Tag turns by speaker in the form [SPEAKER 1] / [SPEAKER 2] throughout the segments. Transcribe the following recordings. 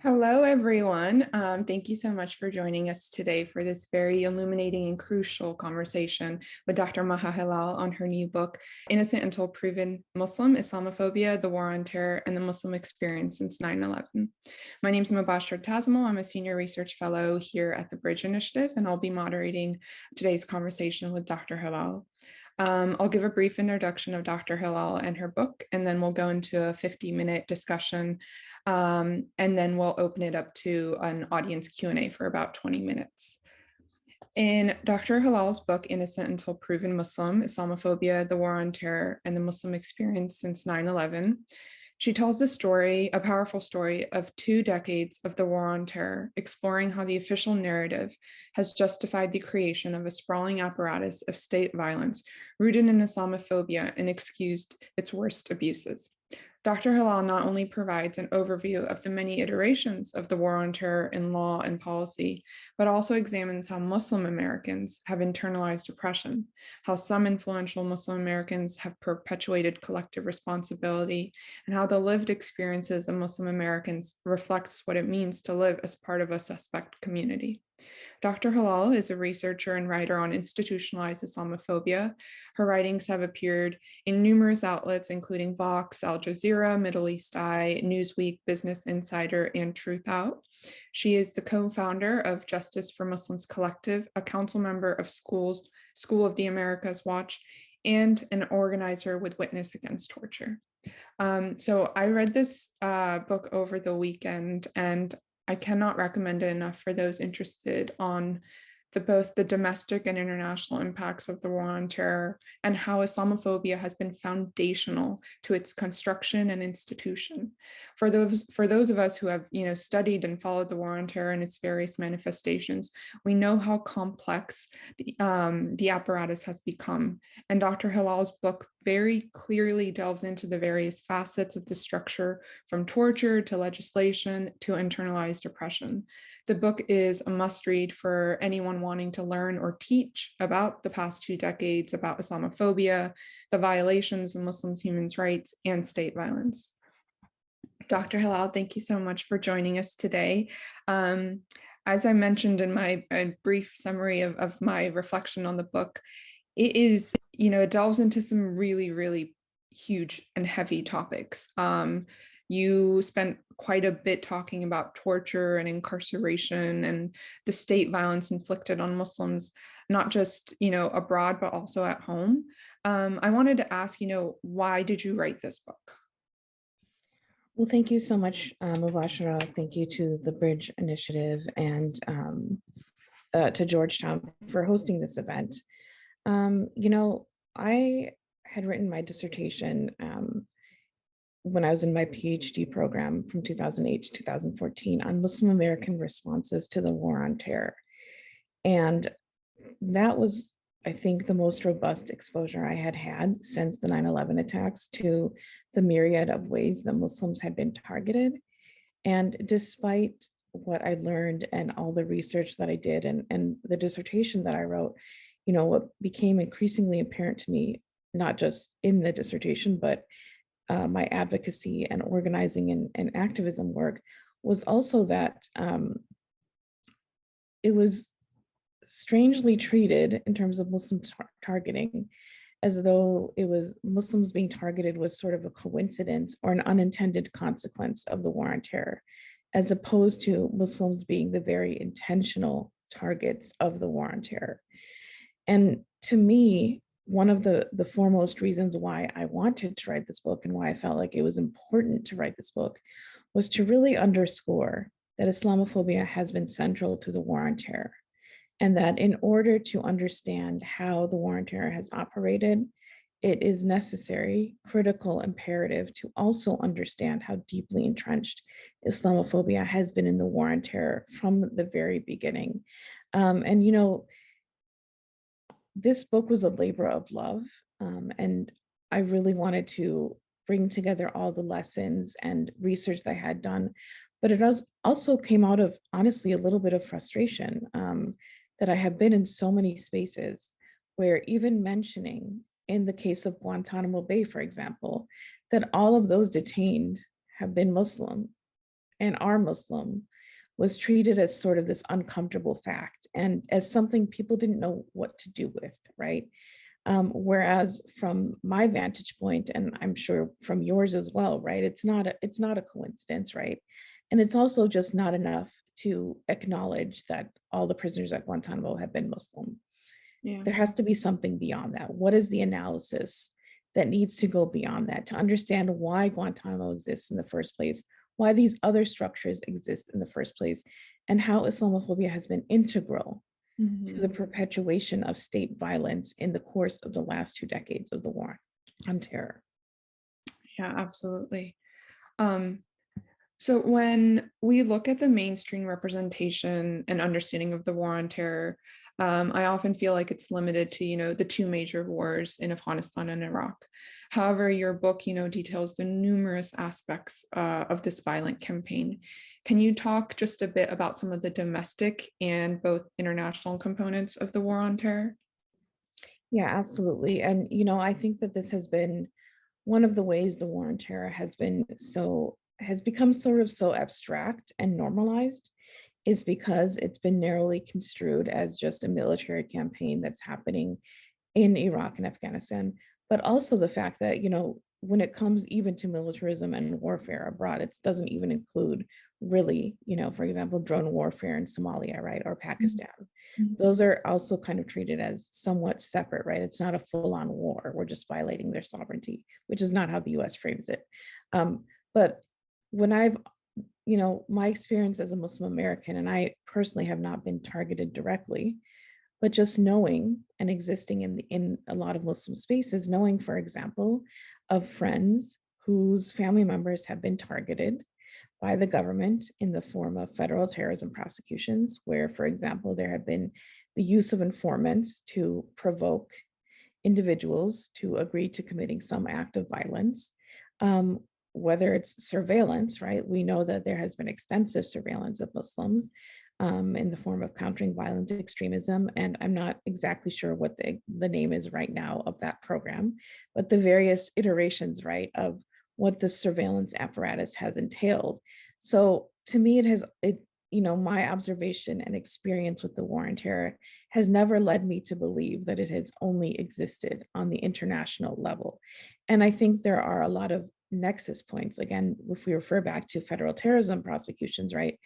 [SPEAKER 1] Hello, everyone. Thank you so much for joining us today for this very illuminating and crucial conversation with Dr. Maha Hilal on her new book, Innocent Until Proven Muslim, Islamophobia, the War on Terror, and the Muslim Experience Since 9/11. My name is Mubashir Tazmal. I'm a senior research fellow here at the Bridge Initiative, and I'll be moderating today's conversation with Dr. Hilal. I'll give a brief introduction of Dr. Hilal and her book, and then we'll go into a 50-minute discussion, and then we'll open it up to an audience Q&A for about 20 minutes. In Dr. Hilal's book, Innocent Until Proven Muslim, Islamophobia, the War on Terror, and the Muslim Experience Since 9/11, she tells the story, a powerful story of 2 decades of the War on Terror, exploring how the official narrative has justified the creation of a sprawling apparatus of state violence rooted in Islamophobia and excused its worst abuses. Dr. Hilal not only provides an overview of the many iterations of the War on Terror in law and policy, but also examines how Muslim Americans have internalized oppression, how some influential Muslim Americans have perpetuated collective responsibility, and how the lived experiences of Muslim Americans reflects what it means to live as part of a suspect community. Dr. Hilal is a researcher and writer on institutionalized Islamophobia. Her writings have appeared in numerous outlets, including Vox, Al Jazeera, Middle East Eye, Newsweek, Business Insider, and Truth Out. She is the co-founder of Justice for Muslims Collective, a council member of School of the Americas Watch, and an organizer with Witness Against Torture. So I read this book over the weekend, and I cannot recommend it enough for those interested on both the domestic and international impacts of the War on Terror and how Islamophobia has been foundational to its construction and institution. For those of us who have studied and followed the War on Terror and its various manifestations, we know how complex the apparatus has become. And Dr. Hilal's book very clearly delves into the various facets of the structure, from torture to legislation to internalized oppression. The book is a must-read for anyone wanting to learn or teach about the past 2 decades, about Islamophobia, the violations of Muslims' human rights, and state violence. Dr. Hilal, thank you so much for joining us today. As I mentioned in my brief summary of my reflection on the book, it delves into some really, really huge and heavy topics. You spent quite a bit talking about torture and incarceration and the state violence inflicted on Muslims, not just, abroad, but also at home. I wanted to ask, why did you write this book?
[SPEAKER 2] Well, thank you so much, Mubashira. Thank you to the Bridge Initiative and to Georgetown for hosting this event. I had written my dissertation when I was in my PhD program from 2008 to 2014 on Muslim American responses to the War on Terror. And that was, I think, the most robust exposure I had since the 9/11 attacks to the myriad of ways that Muslims had been targeted. And despite what I learned and all the research that I did and the dissertation that I wrote, what became increasingly apparent to me, not just in the dissertation, but my advocacy and organizing and activism work, was also that it was strangely treated in terms of Muslim targeting, as though it was Muslims being targeted was sort of a coincidence or an unintended consequence of the War on Terror, as opposed to Muslims being the very intentional targets of the War on Terror. And to me, one of the foremost reasons why I wanted to write this book and why I felt like it was important to write this book was to really underscore that Islamophobia has been central to the War on Terror, and that in order to understand how the War on Terror has operated, it is necessary, critical, imperative to also understand how deeply entrenched Islamophobia has been in the War on Terror from the very beginning. This book was a labor of love, and I really wanted to bring together all the lessons and research that I had done, but it also came out of, honestly, a little bit of frustration. that I have been in so many spaces where even mentioning, in the case of Guantanamo Bay, for example, that all of those detained have been Muslim and are Muslim was treated as sort of this uncomfortable fact and as something people didn't know what to do with, right? Whereas from my vantage point, and I'm sure from yours as well, right? It's not a coincidence, right? And it's also just not enough to acknowledge that all the prisoners at Guantanamo have been Muslim.
[SPEAKER 1] Yeah.
[SPEAKER 2] There has to be something beyond that. What is the analysis that needs to go beyond that to understand why Guantanamo exists in the first place, why these other structures exist in the first place, and how Islamophobia has been integral to the perpetuation of state violence in the course of the last 2 decades of the war on terror.
[SPEAKER 1] Yeah, absolutely. So when we look at the mainstream representation and understanding of the war on terror, I often feel like it's limited to, the two major wars in Afghanistan and Iraq. However, your book, details the numerous aspects of this violent campaign. Can you talk just a bit about some of the domestic and both international components of the war on terror?
[SPEAKER 2] Yeah, absolutely. And, I think that this has been one of the ways the war on terror has become sort of so abstract and normalized is because it's been narrowly construed as just a military campaign that's happening in Iraq and Afghanistan, but also the fact that, when it comes even to militarism and warfare abroad, it doesn't even include really, for example, drone warfare in Somalia, right, or Pakistan.
[SPEAKER 1] Mhm.
[SPEAKER 2] Those are also kind of treated as somewhat separate, right? It's not a full-on war. We're just violating their sovereignty, which is not how the US frames it. But when my experience as a Muslim American, and I personally have not been targeted directly, but just knowing and existing in a lot of Muslim spaces, knowing, for example, of friends whose family members have been targeted by the government in the form of federal terrorism prosecutions, where, for example, there have been the use of informants to provoke individuals to agree to committing some act of violence. Whether it's surveillance, right? We know that there has been extensive surveillance of Muslims in the form of countering violent extremism. And I'm not exactly sure what the name is right now of that program, but the various iterations, right, of what the surveillance apparatus has entailed. So to me, my observation and experience with the war on terror has never led me to believe that it has only existed on the international level. And I think there are a lot of nexus points. Again, if we refer back to federal terrorism prosecutions, right?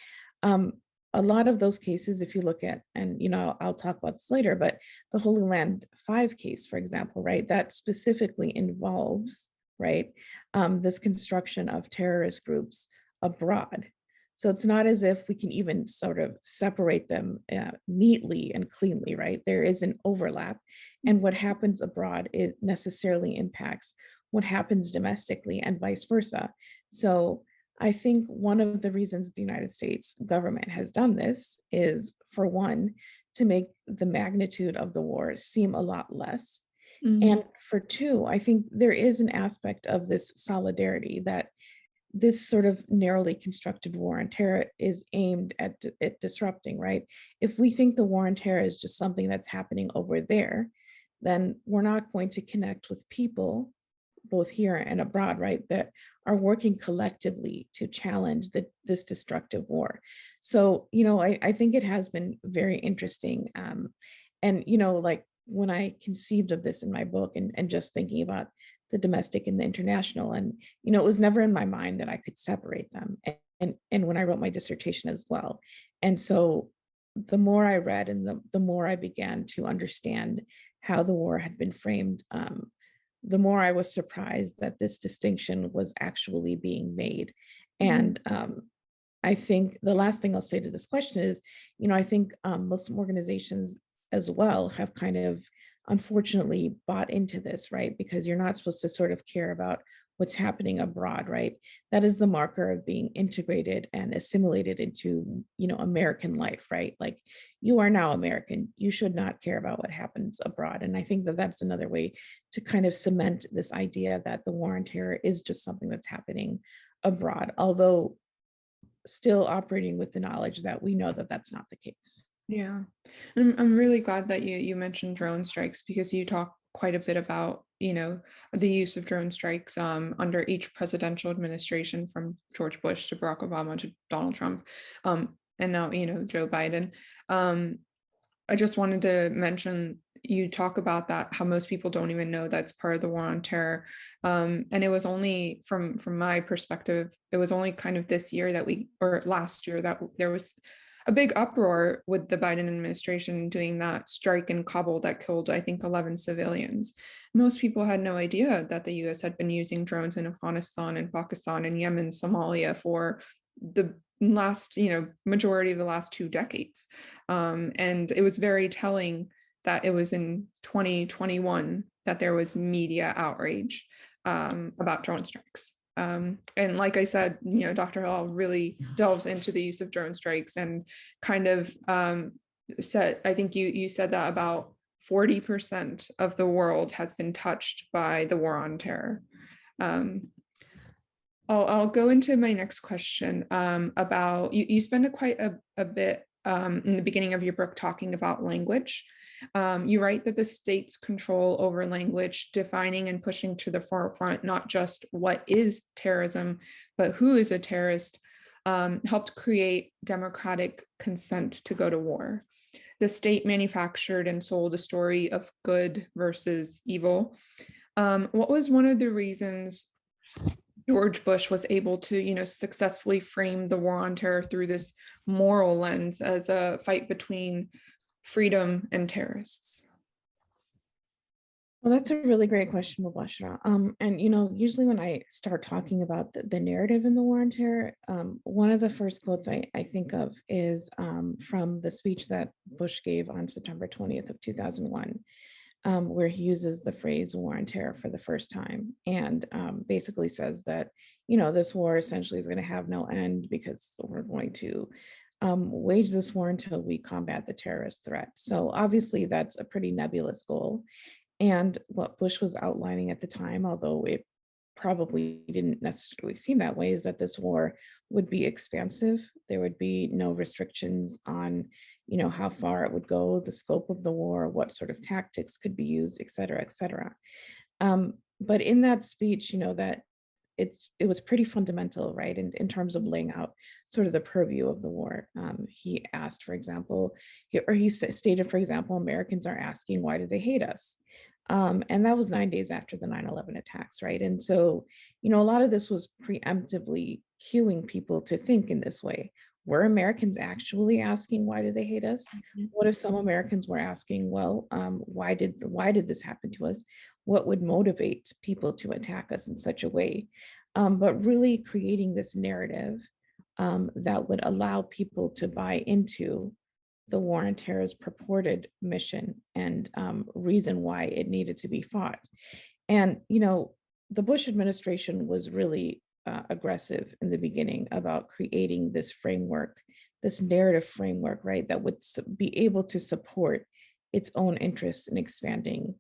[SPEAKER 2] A lot of those cases, if you look at, and I'll talk about this later, but the Holy Land 5 case, for example, right, that specifically involves, right, this construction of terrorist groups abroad. So it's not as if we can even sort of separate them neatly and cleanly, right? There is an overlap, and what happens abroad it necessarily impacts what happens domestically and vice versa. So I think one of the reasons the United States government has done this is, for one, to make the magnitude of the war seem a lot less.
[SPEAKER 1] Mhm.
[SPEAKER 2] And for two, I think there is an aspect of this solidarity that this sort of narrowly constructed war on terror is aimed at disrupting, right? If we think the war on terror is just something that's happening over there, then we're not going to connect with people, both here and abroad, right, that are working collectively to challenge this destructive war. So, I think it has been very interesting. And, like when I conceived of this in my book and just thinking about the domestic and the international, and, it was never in my mind that I could separate them. And when I wrote my dissertation as well. And so the more I read and the more I began to understand how the war had been framed, the more I was surprised that this distinction was actually being made.
[SPEAKER 1] Mhm.
[SPEAKER 2] And I think the last thing I'll say to this question is, I think Muslim organizations as well have kind of unfortunately bought into this, right? Because you're not supposed to sort of care about what's happening abroad, right? That is the marker of being integrated and assimilated into, American life, right? Like you are now American. You should not care about what happens abroad. And I think that that's another way to kind of cement this idea that the war on terror is just something that's happening abroad, although still operating with the knowledge that we know that that's not the case.
[SPEAKER 1] Yeah. I'm really glad that you mentioned drone strikes, because you talk quite a bit about, the use of drone strikes under each presidential administration, from George Bush to Barack Obama to Donald Trump, and now, Joe Biden. Um, I just wanted to mention, you talk about that, how most people don't even know that's part of the war on terror. And it was only, from my perspective, it was only kind of this year that or last year, that there was a big uproar with the Biden administration doing that strike in Kabul that killed, I think, 11 civilians. Most people had no idea that the US had been using drones in Afghanistan and Pakistan and Yemen, Somalia for the last, majority of the last 2 decades. And it was very telling that it was in 2021 that there was media outrage about drone strikes. And like I said, Dr. Hall really delves into the use of drone strikes, and kind of said, I think you said that about 40% of the world has been touched by the war on terror. Um, I'll go into my next question about, you spend quite a bit in the beginning of your book talking about language. You write that the state's control over language, defining and pushing to the forefront not just what is terrorism, but who is a terrorist, helped create democratic consent to go to war. The state manufactured and sold a story of good versus evil. What was one of the reasons George Bush was able to, successfully frame the war on terror through this moral lens as a fight between freedom and terrorists?
[SPEAKER 2] Well, that's a really great question, Mubashara. And usually when I start talking about the narrative in the war on terror, one of the first quotes I think of is from the speech that Bush gave on September 20th of 2001, where he uses the phrase war on terror for the first time, and basically says that, this war essentially is going to have no end, because we're going to wage this war until we combat the terrorist threat. So obviously that's a pretty nebulous goal. And what Bush was outlining at the time, although it probably didn't necessarily seem that way, is that this war would be expansive. There would be no restrictions on, how far it would go, the scope of the war, what sort of tactics could be used, et cetera, et cetera. But in that speech, that it was pretty fundamental, right, in terms of laying out sort of the purview of the war. He asked, for example, he stated, for example, Americans are asking, why do they hate us? And that was 9 days after the 9/11 attacks, right? And so, a lot of this was preemptively cueing people to think in this way. Were Americans actually asking, why do they hate us? What if some Americans were asking, well, why did this happen to us? What would motivate people to attack us in such a way? But really creating this narrative that would allow people to buy into the war on terror's purported mission and reason why it needed to be fought. And, the Bush administration was really aggressive in the beginning about creating this framework, this narrative framework, right, that would be able to support its own interests in expanding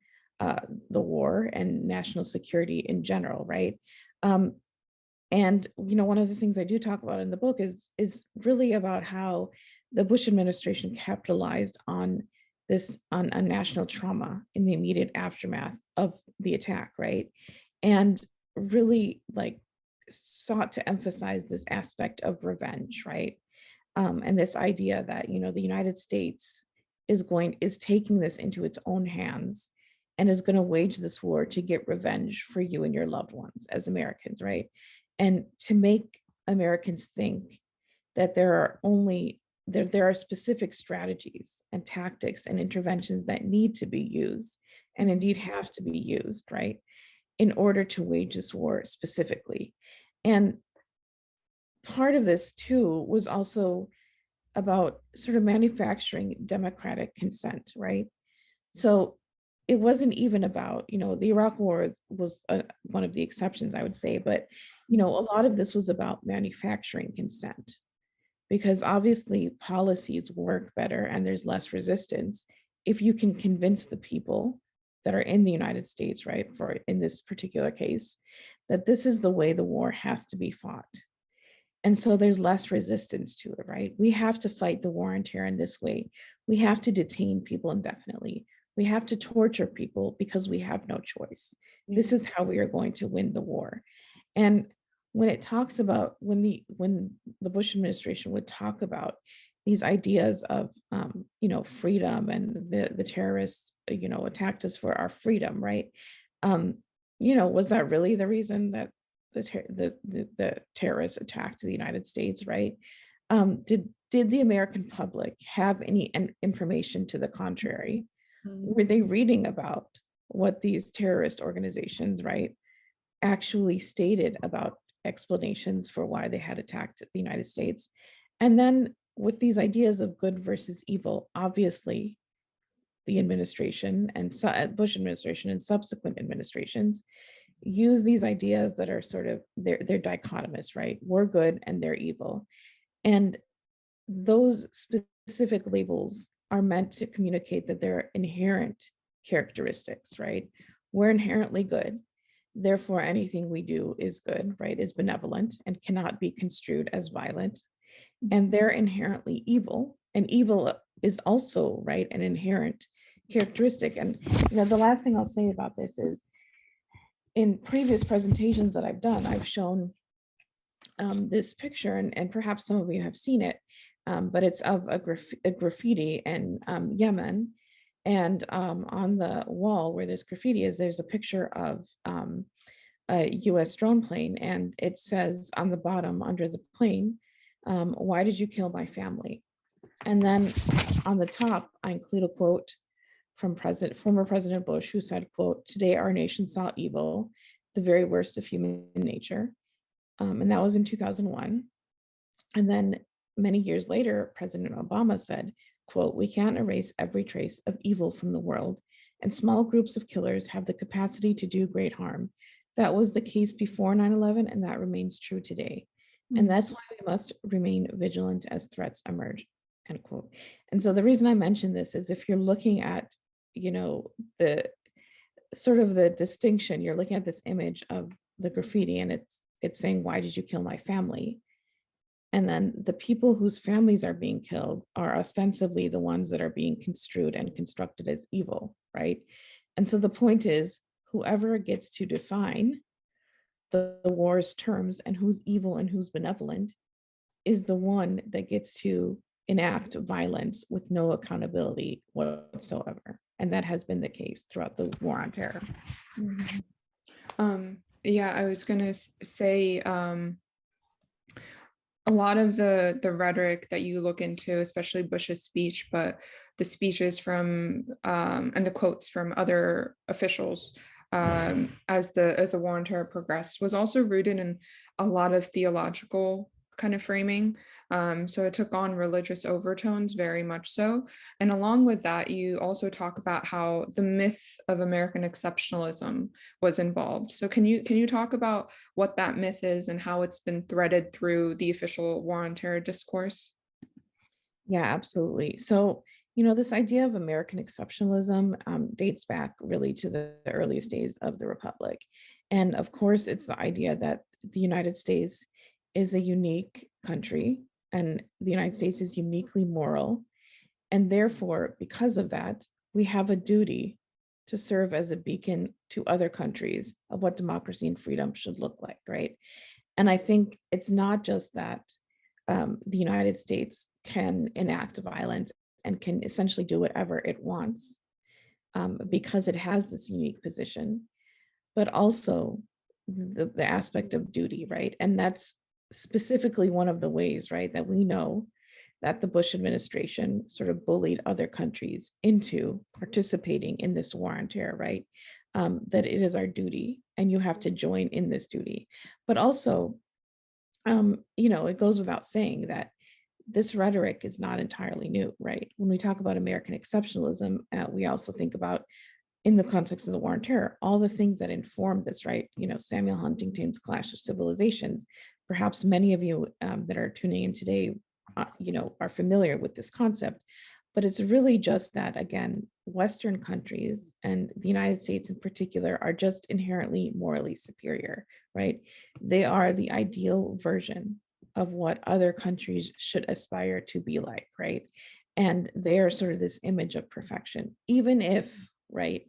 [SPEAKER 2] the war and national security in general, right? And one of the things I do talk about in the book is really about how the Bush administration capitalized on a national trauma in the immediate aftermath of the attack, right? And really like sought to emphasize this aspect of revenge, right? And this idea that the United States is taking this into its own hands and is going to wage this war to get revenge for you and your loved ones as Americans, right? And to make Americans think that there are specific strategies and tactics and interventions that need to be used and indeed have to be used, right, in order to wage this war specifically. And part of this too was also about sort of manufacturing democratic consent, right? So it wasn't even about, the Iraq War was one of the exceptions, I would say, but, a lot of this was about manufacturing consent, because obviously policies work better and there's less resistance if you can convince the people that are in the United States, right, for in this particular case, that this is the way the war has to be fought. And so there's less resistance to it, right? We have to fight the war on terror in this way. We have to detain people indefinitely. We have to torture people because we have no choice. This is how we are going to win the war. And when it talks about when the Bush administration would talk about these ideas of freedom, and the terrorists attacked us for our freedom, right? Was that really the reason that the terrorists attacked the United States, right? Did the American public have any information to the contrary? Were they reading about what these terrorist organizations, right, actually stated about explanations for why they had attacked the United States? And then with these ideas of good versus evil, obviously the administration and Bush administration and subsequent administrations use these ideas that are sort of they're dichotomous, right? We're good and they're evil. And those specific labels are meant to communicate that there are inherent characteristics, right? We're inherently good. Therefore, anything we do is good, right? Is benevolent and cannot be construed as violent. And they're inherently evil. And evil is also, right, an inherent characteristic. And the last thing I'll say about this is, in previous presentations that I've done, I've shown this picture, and perhaps some of you have seen it, but it's of a graffiti in Yemen. And on the wall where this graffiti is, there's a picture of a US drone plane, and it says on the bottom under the plane, "Why did you kill my family?" And then on the top, I include a quote from former President Bush, who said, quote, "Today our nation saw evil, the very worst of human nature." And that was in 2001. And then many years later, President Obama said, quote, "We can't erase every trace of evil from the world, and small groups of killers have the capacity to do great harm. That was the case before 9/11, and that remains true today. And that's why we must remain vigilant as threats emerge," end quote. And so the reason I mention this is, if you're looking at, the sort of the distinction, you're looking at this image of the graffiti, and it's saying, "Why did you kill my family?" And then the people whose families are being killed are ostensibly the ones that are being construed and constructed as evil, right? And so the point is, whoever gets to define the war's terms and who's evil and who's benevolent is the one that gets to enact violence with no accountability whatsoever. And that has been the case throughout the war on terror.
[SPEAKER 1] Yeah, I was going to say, a lot of the rhetoric that you look into, especially Bush's speech, but the speeches from and the quotes from other officials as the war on terror progressed, was also rooted in a lot of theological kind of framing. So it took on religious overtones, very much so. And along with that, you also talk about how the myth of American exceptionalism was involved. So can you talk about what that myth is and how it's been threaded through the official war on terror discourse?
[SPEAKER 2] Yeah, absolutely. So, this idea of American exceptionalism dates back really to the earliest days of the Republic. And of course, it's the idea that the United States is a unique country, and the United States is uniquely moral. And therefore, because of that, we have a duty to serve as a beacon to other countries of what democracy and freedom should look like, right? And I think it's not just that the United States can enact violence and can essentially do whatever it wants because it has this unique position, but also the aspect of duty, right? And that's specifically one of the ways, right, that we know that the Bush administration sort of bullied other countries into participating in this war on terror, right? That it is our duty and you have to join in this duty. But also, it goes without saying that this rhetoric is not entirely new, right? When we talk about American exceptionalism, we also think about, in the context of the war on terror, all the things that informed this, right? Samuel Huntington's Clash of Civilizations. Perhaps many of you that are tuning in today, are familiar with this concept, but it's really just that, again, Western countries and the United States in particular are just inherently morally superior, right? They are the ideal version of what other countries should aspire to be like, right? And they are sort of this image of perfection, even if, right,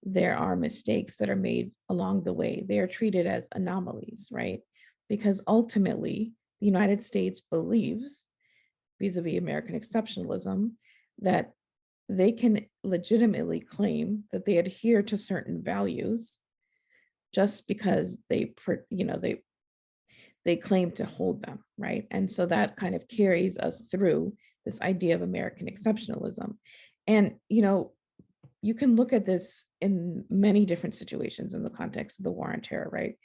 [SPEAKER 2] there are mistakes that are made along the way. They are treated as anomalies, right? Because ultimately, the United States believes, vis-a-vis American exceptionalism, that they can legitimately claim that they adhere to certain values just because they claim to hold them, right? And so that kind of carries us through this idea of American exceptionalism. And you can look at this in many different situations in the context of the war on terror, right?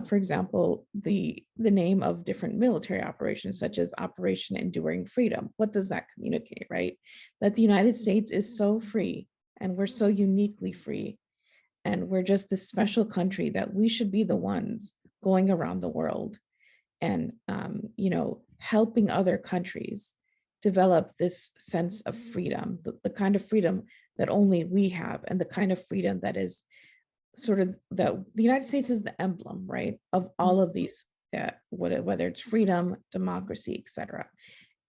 [SPEAKER 2] For example, the name of different military operations, such as Operation Enduring Freedom. What does that communicate, right? That the United States is so free, and we're so uniquely free, and we're just this special country that we should be the ones going around the world and helping other countries develop this sense of freedom, the kind of freedom that only we have, and the kind of freedom that is sort of the United States is the emblem, right, of all of these, whether it's freedom, democracy, etc.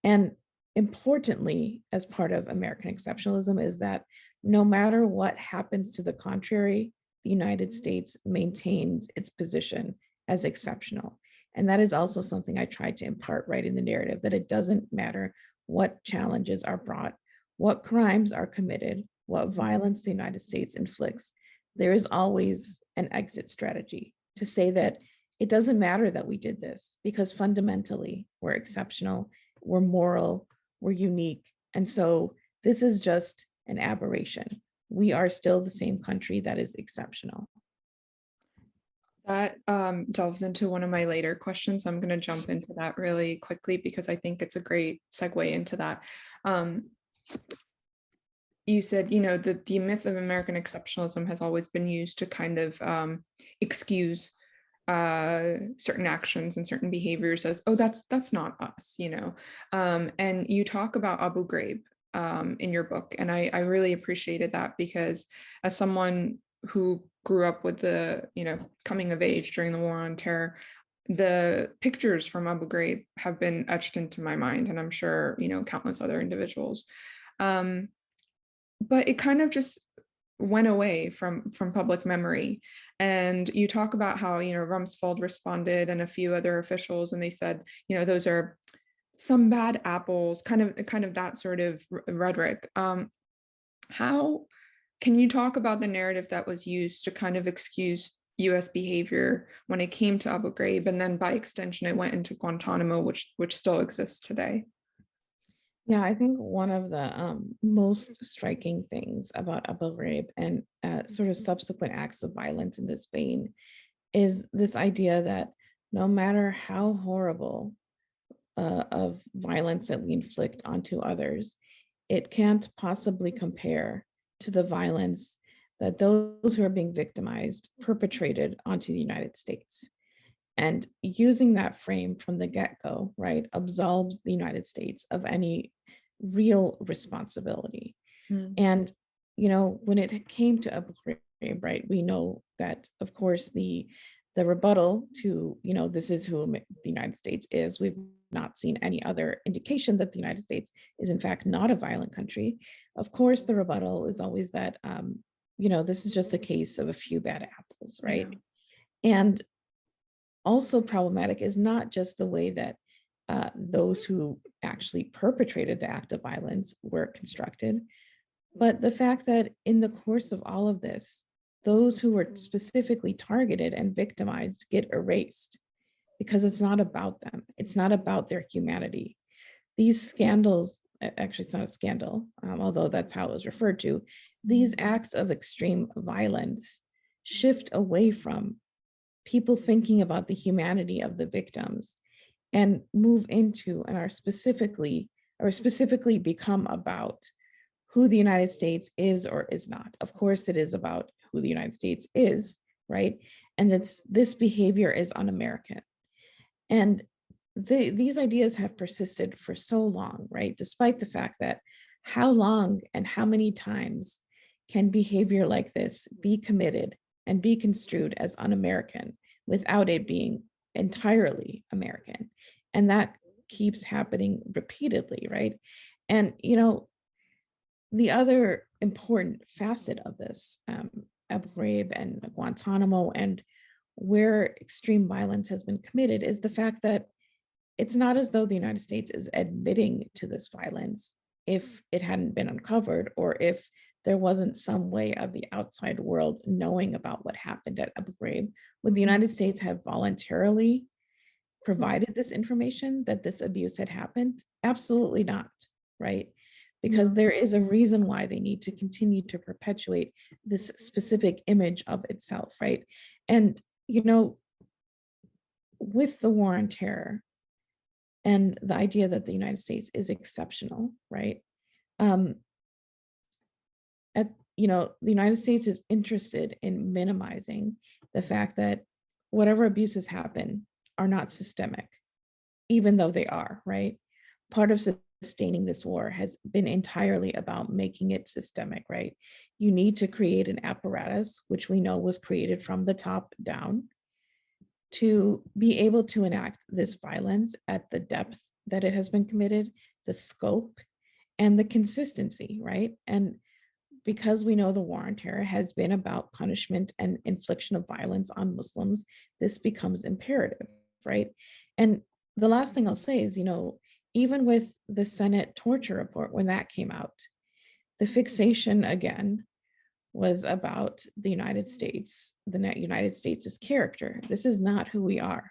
[SPEAKER 2] And importantly, as part of American exceptionalism, is that no matter what happens to the contrary, the United States maintains its position as exceptional. And that is also something I tried to impart right in the narrative, that it doesn't matter what challenges are brought, what crimes are committed, what violence the United States inflicts. There is always an exit strategy to say that it doesn't matter that we did this, because fundamentally we're exceptional, we're moral, we're unique. And so this is just an aberration. We are still the same country that is exceptional.
[SPEAKER 1] That delves into one of my later questions. I'm going to jump into that really quickly because I think it's a great segue into that. You said, the myth of American exceptionalism has always been used to kind of excuse certain actions and certain behaviors as, oh, that's not us, and you talk about Abu Ghraib in your book, and I really appreciated that, because as someone who grew up with the coming of age during the war on terror, the pictures from Abu Ghraib have been etched into my mind, and I'm sure countless other individuals. But it kind of just went away from public memory. And you talk about how Rumsfeld responded and a few other officials, and they said those are some bad apples, kind of that sort of rhetoric. How can you talk about the narrative that was used to kind of excuse US behavior when it came to Abu Ghraib, and then by extension it went into Guantanamo, which still exists today?
[SPEAKER 2] Yeah, I think one of the most striking things about Abu Ghraib and sort of subsequent acts of violence in this vein is this idea that no matter how horrible of violence that we inflict onto others, it can't possibly compare to the violence that those who are being victimized perpetrated onto the United States. And using that frame from the get-go, right, absolves the United States of any real responsibility. And, when it came to Abu Ghraib, right, we know that, of course, the rebuttal to, this is who the United States is. We've not seen any other indication that the United States is, in fact, not a violent country. Of course, the rebuttal is always that, this is just a case of a few bad apples, right? Yeah. And also problematic is not just the way that those who actually perpetrated the act of violence were constructed, but the fact that in the course of all of this, those who were specifically targeted and victimized get erased, because it's not about them. It's not about their humanity. These scandals, actually it's not a scandal, although that's how it was referred to, these acts of extreme violence shift away from people thinking about the humanity of the victims and move into and are specifically become about who the United States is or is not. Of course, it is about who the United States is, right? And this behavior is un-American. And these ideas have persisted for so long, right? Despite the fact that how long and how many times can behavior like this be committed and be construed as un-American without it being entirely American? And that keeps happening repeatedly, right? And, the other important facet of this, Abu Ghraib and Guantanamo, and where extreme violence has been committed, is the fact that it's not as though the United States is admitting to this violence if it hadn't been uncovered, or if there wasn't some way of the outside world knowing about what happened at Abu Ghraib. Would the United States have voluntarily provided this information that this abuse had happened? Absolutely not, right? Because there is a reason why they need to continue to perpetuate this specific image of itself, right? And, with the war on terror and the idea that the United States is exceptional, right? The United States is interested in minimizing the fact that whatever abuses happen are not systemic, even though they are, right? Part of sustaining this war has been entirely about making it systemic, right? You need to create an apparatus, which we know was created from the top down, to be able to enact this violence at the depth that it has been committed, the scope, and the consistency, right? And because we know the war on terror has been about punishment and infliction of violence on Muslims, this becomes imperative, right? And the last thing I'll say is, even with the Senate torture report, when that came out, the fixation again was about the United States, United States' character. This is not who we are.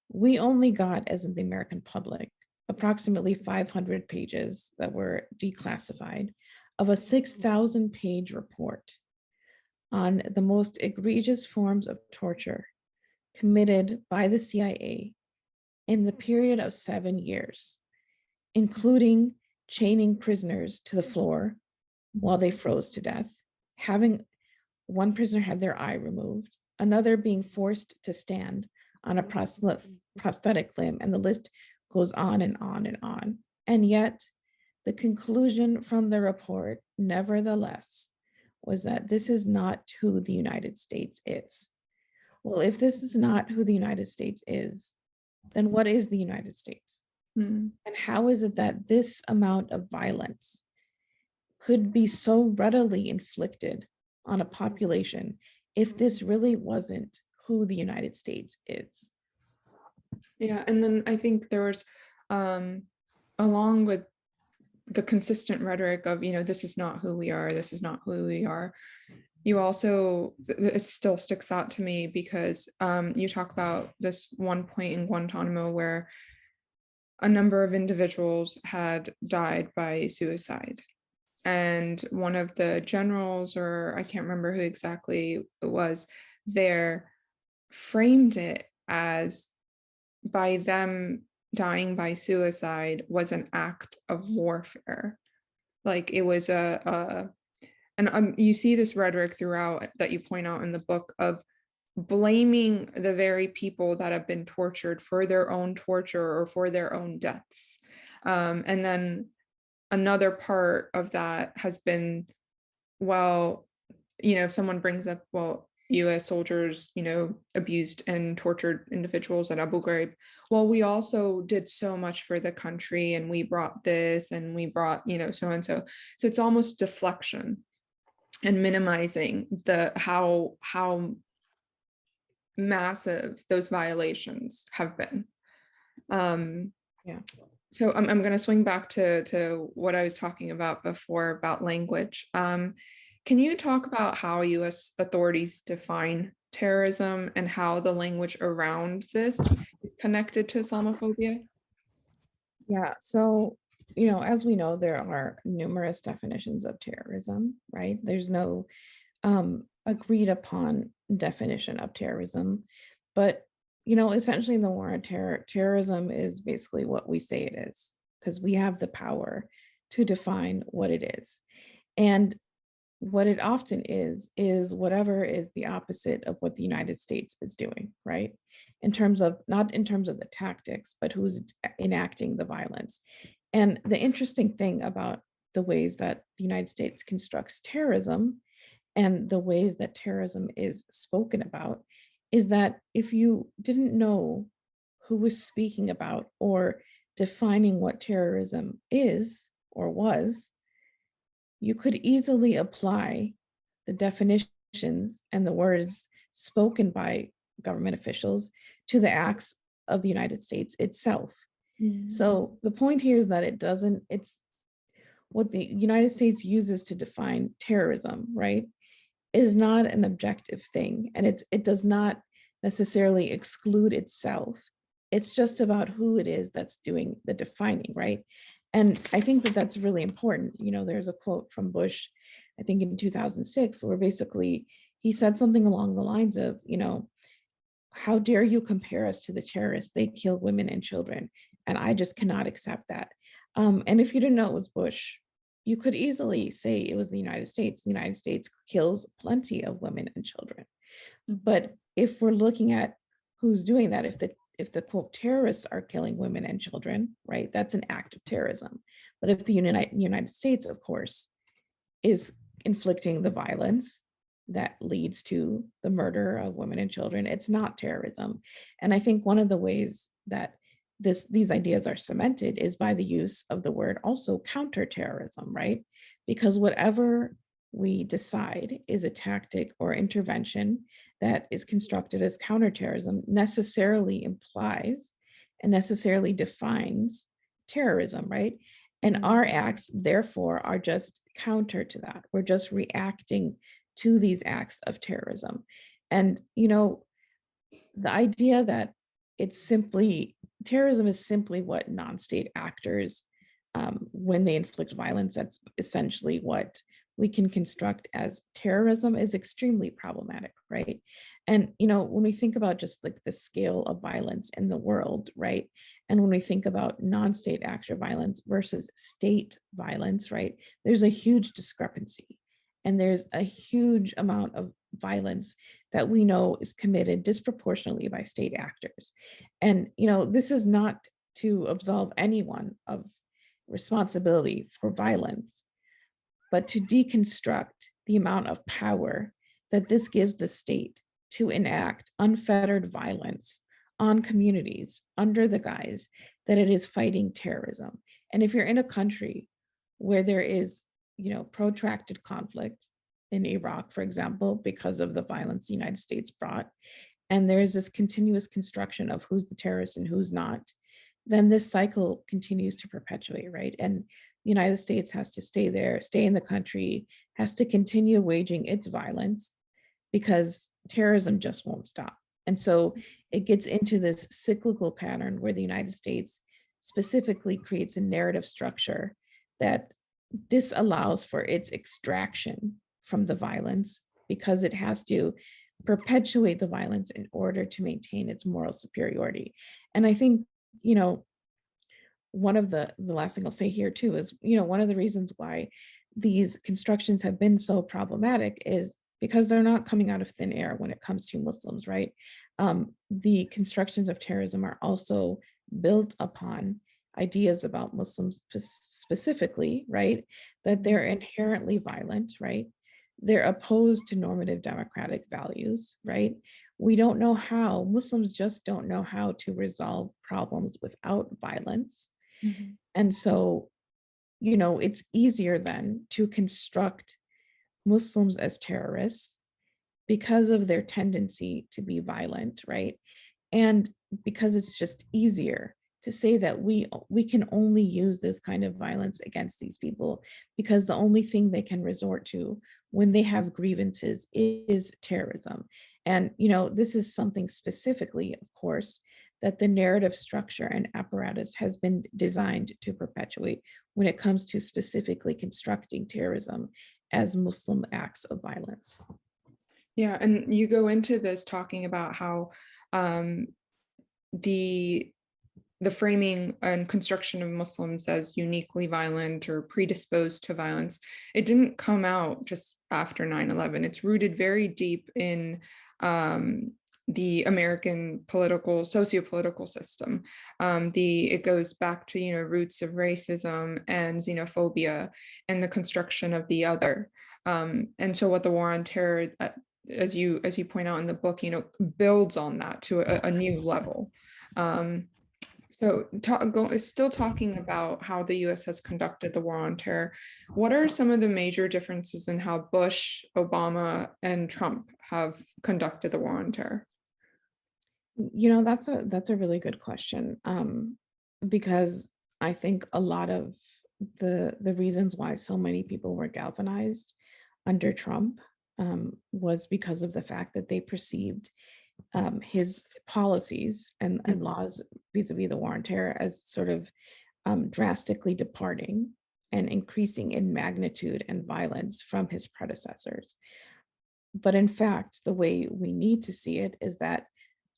[SPEAKER 2] We only got, as in the American public, approximately 500 pages that were declassified of a 6,000-page report on the most egregious forms of torture committed by the CIA in the period of 7 years, including chaining prisoners to the floor while they froze to death, having one prisoner had their eye removed, another being forced to stand on a prosthetic limb, and the list goes on and on and on. And yet, the conclusion from the report, nevertheless, was that this is not who the United States is. Well, if this is not who the United States is, then what is the United States? And how is it that this amount of violence could be so readily inflicted on a population if this really wasn't who the United States is?
[SPEAKER 1] Yeah, and then I think there was, along with the consistent rhetoric of, this is not who we are, this is not who we are, you also, it still sticks out to me because you talk about this one point in Guantanamo where a number of individuals had died by suicide. And one of the generals, or I can't remember who exactly it was, there framed it as by them dying by suicide was an act of warfare. Like it was and you see this rhetoric throughout that you point out in the book of blaming the very people that have been tortured for their own torture or for their own deaths. And then another part of that has been, well, if someone brings up, well, US soldiers, abused and tortured individuals at Abu Ghraib. Well, we also did so much for the country and we brought this and we brought, so and so. So it's almost deflection and minimizing how massive those violations have been.
[SPEAKER 2] Yeah.
[SPEAKER 1] So I'm going to swing back to what I was talking about before about language. Can you talk about how US authorities define terrorism and how the language around this is connected to Islamophobia?
[SPEAKER 2] Yeah. So, as we know, there are numerous definitions of terrorism, right? There's no agreed upon definition of terrorism, but essentially in the war on terror, terrorism is basically what we say it is, because we have the power to define what it is. And what it often is whatever is the opposite of what the United States is doing, right? Not in terms of the tactics, but who's enacting the violence. And the interesting thing about the ways that the United States constructs terrorism and the ways that terrorism is spoken about is that if you didn't know who was speaking about or defining what terrorism is or was, you could easily apply the definitions and the words spoken by government officials to the acts of the United States itself. So the point here is that it's what the United States uses to define terrorism, right, is not an objective thing. And it does not necessarily exclude itself. It's just about who it is that's doing the defining, right? And I think that that's really important. There's a quote from Bush, I think in 2006, where basically he said something along the lines of, how dare you compare us to the terrorists? They kill women and children, and I just cannot accept that. And if you didn't know it was Bush, you could easily say it was the United States. The United States kills plenty of women and children. But if we're looking at who's doing that, if the quote terrorists are killing women and children, right, that's an act of terrorism. But if the United States, of course, is inflicting the violence that leads to the murder of women and children, it's not terrorism. And I think one of the ways that these ideas are cemented is by the use of the word also counterterrorism, right? Because whatever we decide is a tactic or intervention that is constructed as counterterrorism necessarily implies and necessarily defines terrorism, right? And our acts, therefore, are just counter to that. We're just reacting to these acts of terrorism. And, the idea that terrorism is simply what non-state actors, when they inflict violence, that's essentially what we can construct as terrorism, is extremely problematic, right? And, when we think about just like the scale of violence in the world, right? And when we think about non-state actor violence versus state violence, right? There's a huge discrepancy. And there's a huge amount of violence that we know is committed disproportionately by state actors. And, this is not to absolve anyone of responsibility for violence, but to deconstruct the amount of power that this gives the state to enact unfettered violence on communities under the guise that it is fighting terrorism. And if you're in a country where there is, protracted conflict in Iraq, for example, because of the violence the United States brought, and there's this continuous construction of who's the terrorist and who's not, then this cycle continues to perpetuate, right? And the United States has to stay there, stay in the country, has to continue waging its violence because terrorism just won't stop. And so it gets into this cyclical pattern where the United States specifically creates a narrative structure that disallows for its extraction from the violence because it has to perpetuate the violence in order to maintain its moral superiority. And I think, one of the last thing I'll say here too is, one of the reasons why these constructions have been so problematic is because they're not coming out of thin air when it comes to Muslims, right? The constructions of terrorism are also built upon ideas about Muslims specifically, right? That they're inherently violent, right? They're opposed to normative democratic values, right? Muslims just don't know how to resolve problems without violence. And so, it's easier then to construct Muslims as terrorists because of their tendency to be violent, right? And because it's just easier to say that we can only use this kind of violence against these people because the only thing they can resort to when they have grievances is terrorism. And, this is something specifically, of course, that the narrative structure and apparatus has been designed to perpetuate when it comes to specifically constructing terrorism as Muslim acts of violence.
[SPEAKER 1] Yeah, and you go into this talking about how the framing and construction of Muslims as uniquely violent or predisposed to violence, it didn't come out just after 9/11. It's rooted very deep in the American socio-political system. It goes back to, roots of racism and xenophobia and the construction of the other. And so what the war on terror, as you point out in the book, builds on that to a new level. Still talking about how the US has conducted the war on terror, what are some of the major differences in how Bush, Obama, and Trump have conducted the war on terror?
[SPEAKER 2] That's a really good question, because I think a lot of the reasons why so many people were galvanized under Trump was because of the fact that they perceived his policies and laws vis-a-vis the war on terror as sort of drastically departing and increasing in magnitude and violence from his predecessors. But in fact, the way we need to see it is that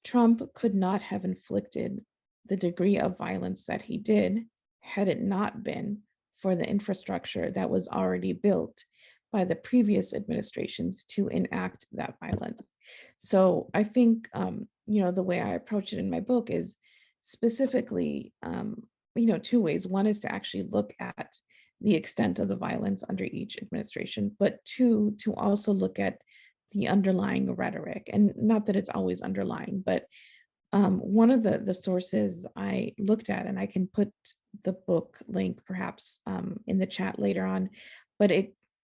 [SPEAKER 2] Trump could not have inflicted the degree of violence that he did had it not been for the infrastructure that was already built by the previous administrations to enact that violence. So I think, the way I approach it in my book is specifically, two ways. One is to actually look at the extent of the violence under each administration, but two, to also look at the underlying rhetoric. And not that it's always underlying, but one of the sources I looked at, and I can put the book link perhaps in the chat later on, but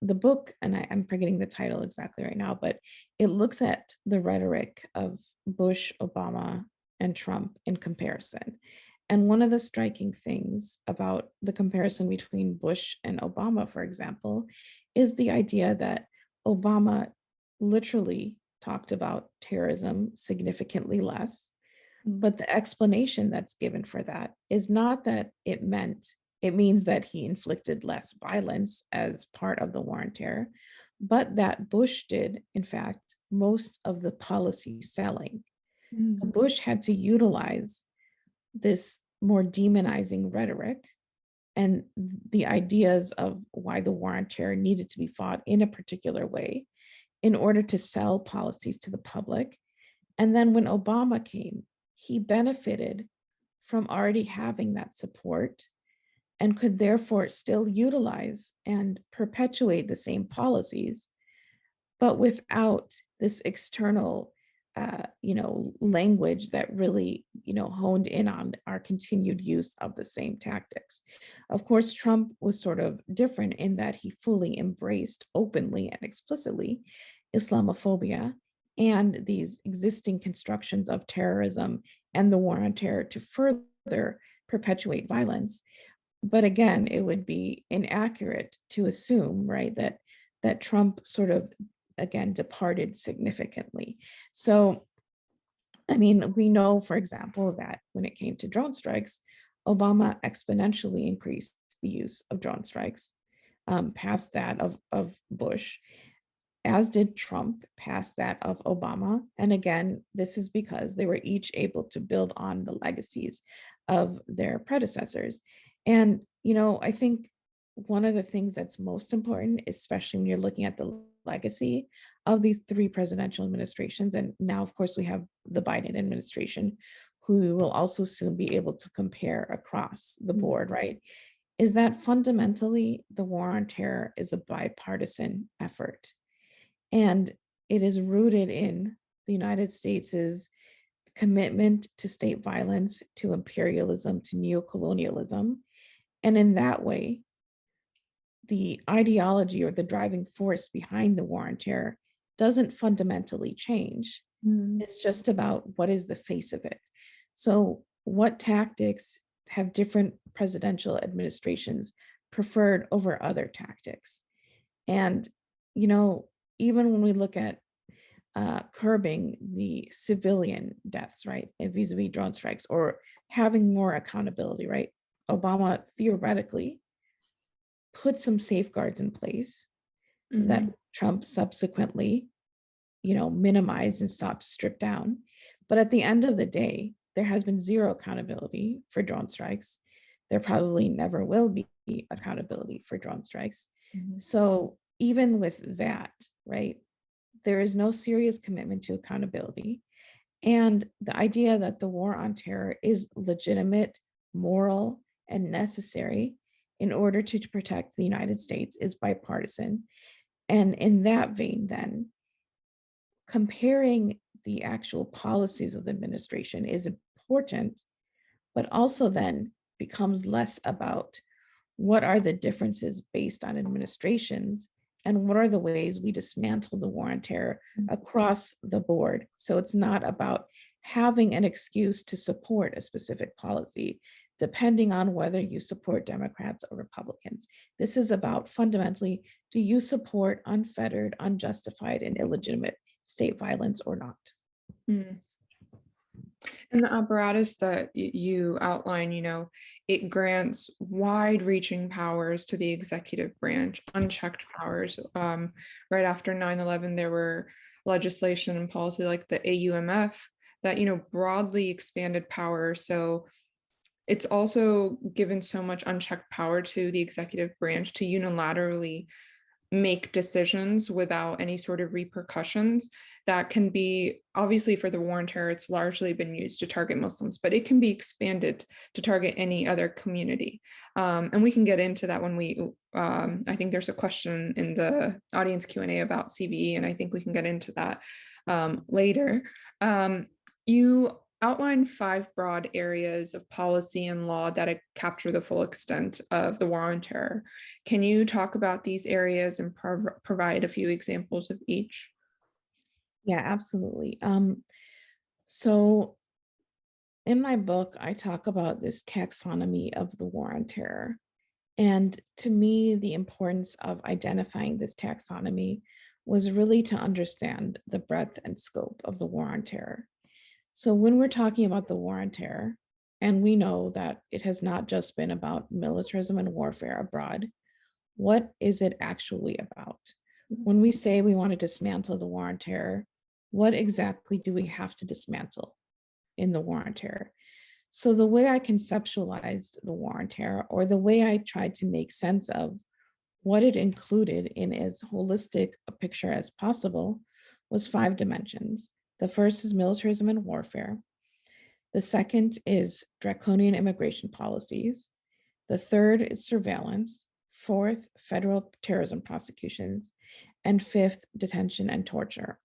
[SPEAKER 2] the book, and I'm forgetting the title exactly right now, but it looks at the rhetoric of Bush, Obama, and Trump in comparison. And one of the striking things about the comparison between Bush and Obama, for example, is the idea that Obama literally talked about terrorism significantly less. But the explanation that's given for that is not that it means that he inflicted less violence as part of the war on terror, but that Bush did, in fact, most of the policy selling. So Bush had to utilize this more demonizing rhetoric and the ideas of why the war on terror needed to be fought in a particular way in order to sell policies to the public. And then when Obama came, he benefited from already having that support and could therefore still utilize and perpetuate the same policies, but without this external language that really, honed in on our continued use of the same tactics. Of course, Trump was sort of different in that he fully embraced openly and explicitly Islamophobia and these existing constructions of terrorism and the war on terror to further perpetuate violence. But again, it would be inaccurate to assume, right, that Trump sort of, again, departed significantly. So, I mean, we know, for example, that when it came to drone strikes, Obama exponentially increased the use of drone strikes past that of Bush, as did Trump past that of Obama. And again, this is because they were each able to build on the legacies of their predecessors. And, I think one of the things that's most important, especially when you're looking at the legacy of these three presidential administrations, and now, of course, we have the Biden administration, who we will also soon be able to compare across the board, right? Is that fundamentally the war on terror is a bipartisan effort. And it is rooted in the United States' commitment to state violence, to imperialism, to neocolonialism. And in that way, the ideology or the driving force behind the war on terror doesn't fundamentally change. It's just about what is the face of it. So what tactics have different presidential administrations preferred over other tactics? And, even when we look at curbing the civilian deaths, right, vis-a-vis drone strikes, or having more accountability, right? Obama theoretically put some safeguards in place that Trump subsequently, minimized and sought to strip down. But at the end of the day, there has been zero accountability for drone strikes. There probably never will be accountability for drone strikes. So even with that, right, there is no serious commitment to accountability. And the idea that the war on terror is legitimate, moral, and necessary in order to protect the United States is bipartisan. And in that vein, then, comparing the actual policies of the administration is important, but also then becomes less about what are the differences based on administrations and what are the ways we dismantle the war on terror across the board. So it's not about having an excuse to support a specific policy, depending on whether you support Democrats or Republicans. This is about fundamentally, do you support unfettered, unjustified, and illegitimate state violence or not?
[SPEAKER 1] Mm. And the apparatus that you outline, it grants wide-reaching powers to the executive branch, unchecked powers. Right after 9/11, there were legislation and policy like the AUMF that, broadly expanded power. So it's also given so much unchecked power to the executive branch to unilaterally make decisions without any sort of repercussions that can be, obviously for the war on terror, it's largely been used to target Muslims, but it can be expanded to target any other community. And we can get into that when I think there's a question in the audience Q&A about CVE, and I think we can get into that later. You outline 5 broad areas of policy and law that capture the full extent of the war on terror. Can you talk about these areas and provide a few examples of each?
[SPEAKER 2] Yeah, absolutely. So in my book, I talk about this taxonomy of the war on terror. And to me, the importance of identifying this taxonomy was really to understand the breadth and scope of the war on terror. So when we're talking about the war on terror, and we know that it has not just been about militarism and warfare abroad, what is it actually about? When we say we want to dismantle the war on terror, what exactly do we have to dismantle in the war on terror? So the way I conceptualized the war on terror, or the way I tried to make sense of what it included in as holistic a picture as possible, was 5 dimensions. The first is militarism and warfare. The second is draconian immigration policies. The third is surveillance. Fourth, federal terrorism prosecutions. And fifth, detention and torture.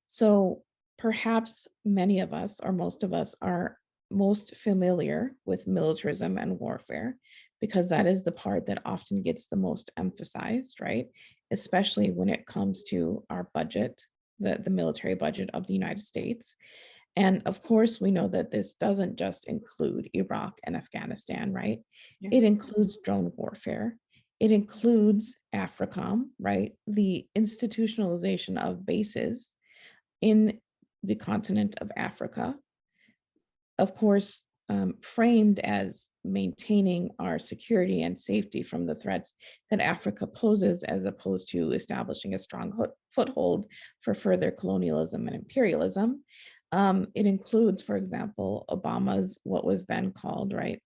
[SPEAKER 2] So perhaps many of us, or most of us, are most familiar with militarism and warfare, because that is the part that often gets the most emphasized, right? Especially when it comes to our budget, the military budget of the United States. And of course, we know that this doesn't just include Iraq and Afghanistan, right?
[SPEAKER 1] Yeah.
[SPEAKER 2] It includes drone warfare. It includes AFRICOM, right? The institutionalization of bases in the continent of Africa. Of course, framed as maintaining our security and safety from the threats that Africa poses, as opposed to establishing a strong foothold for further colonialism and imperialism. It includes, for example, Obama's what was then called, right?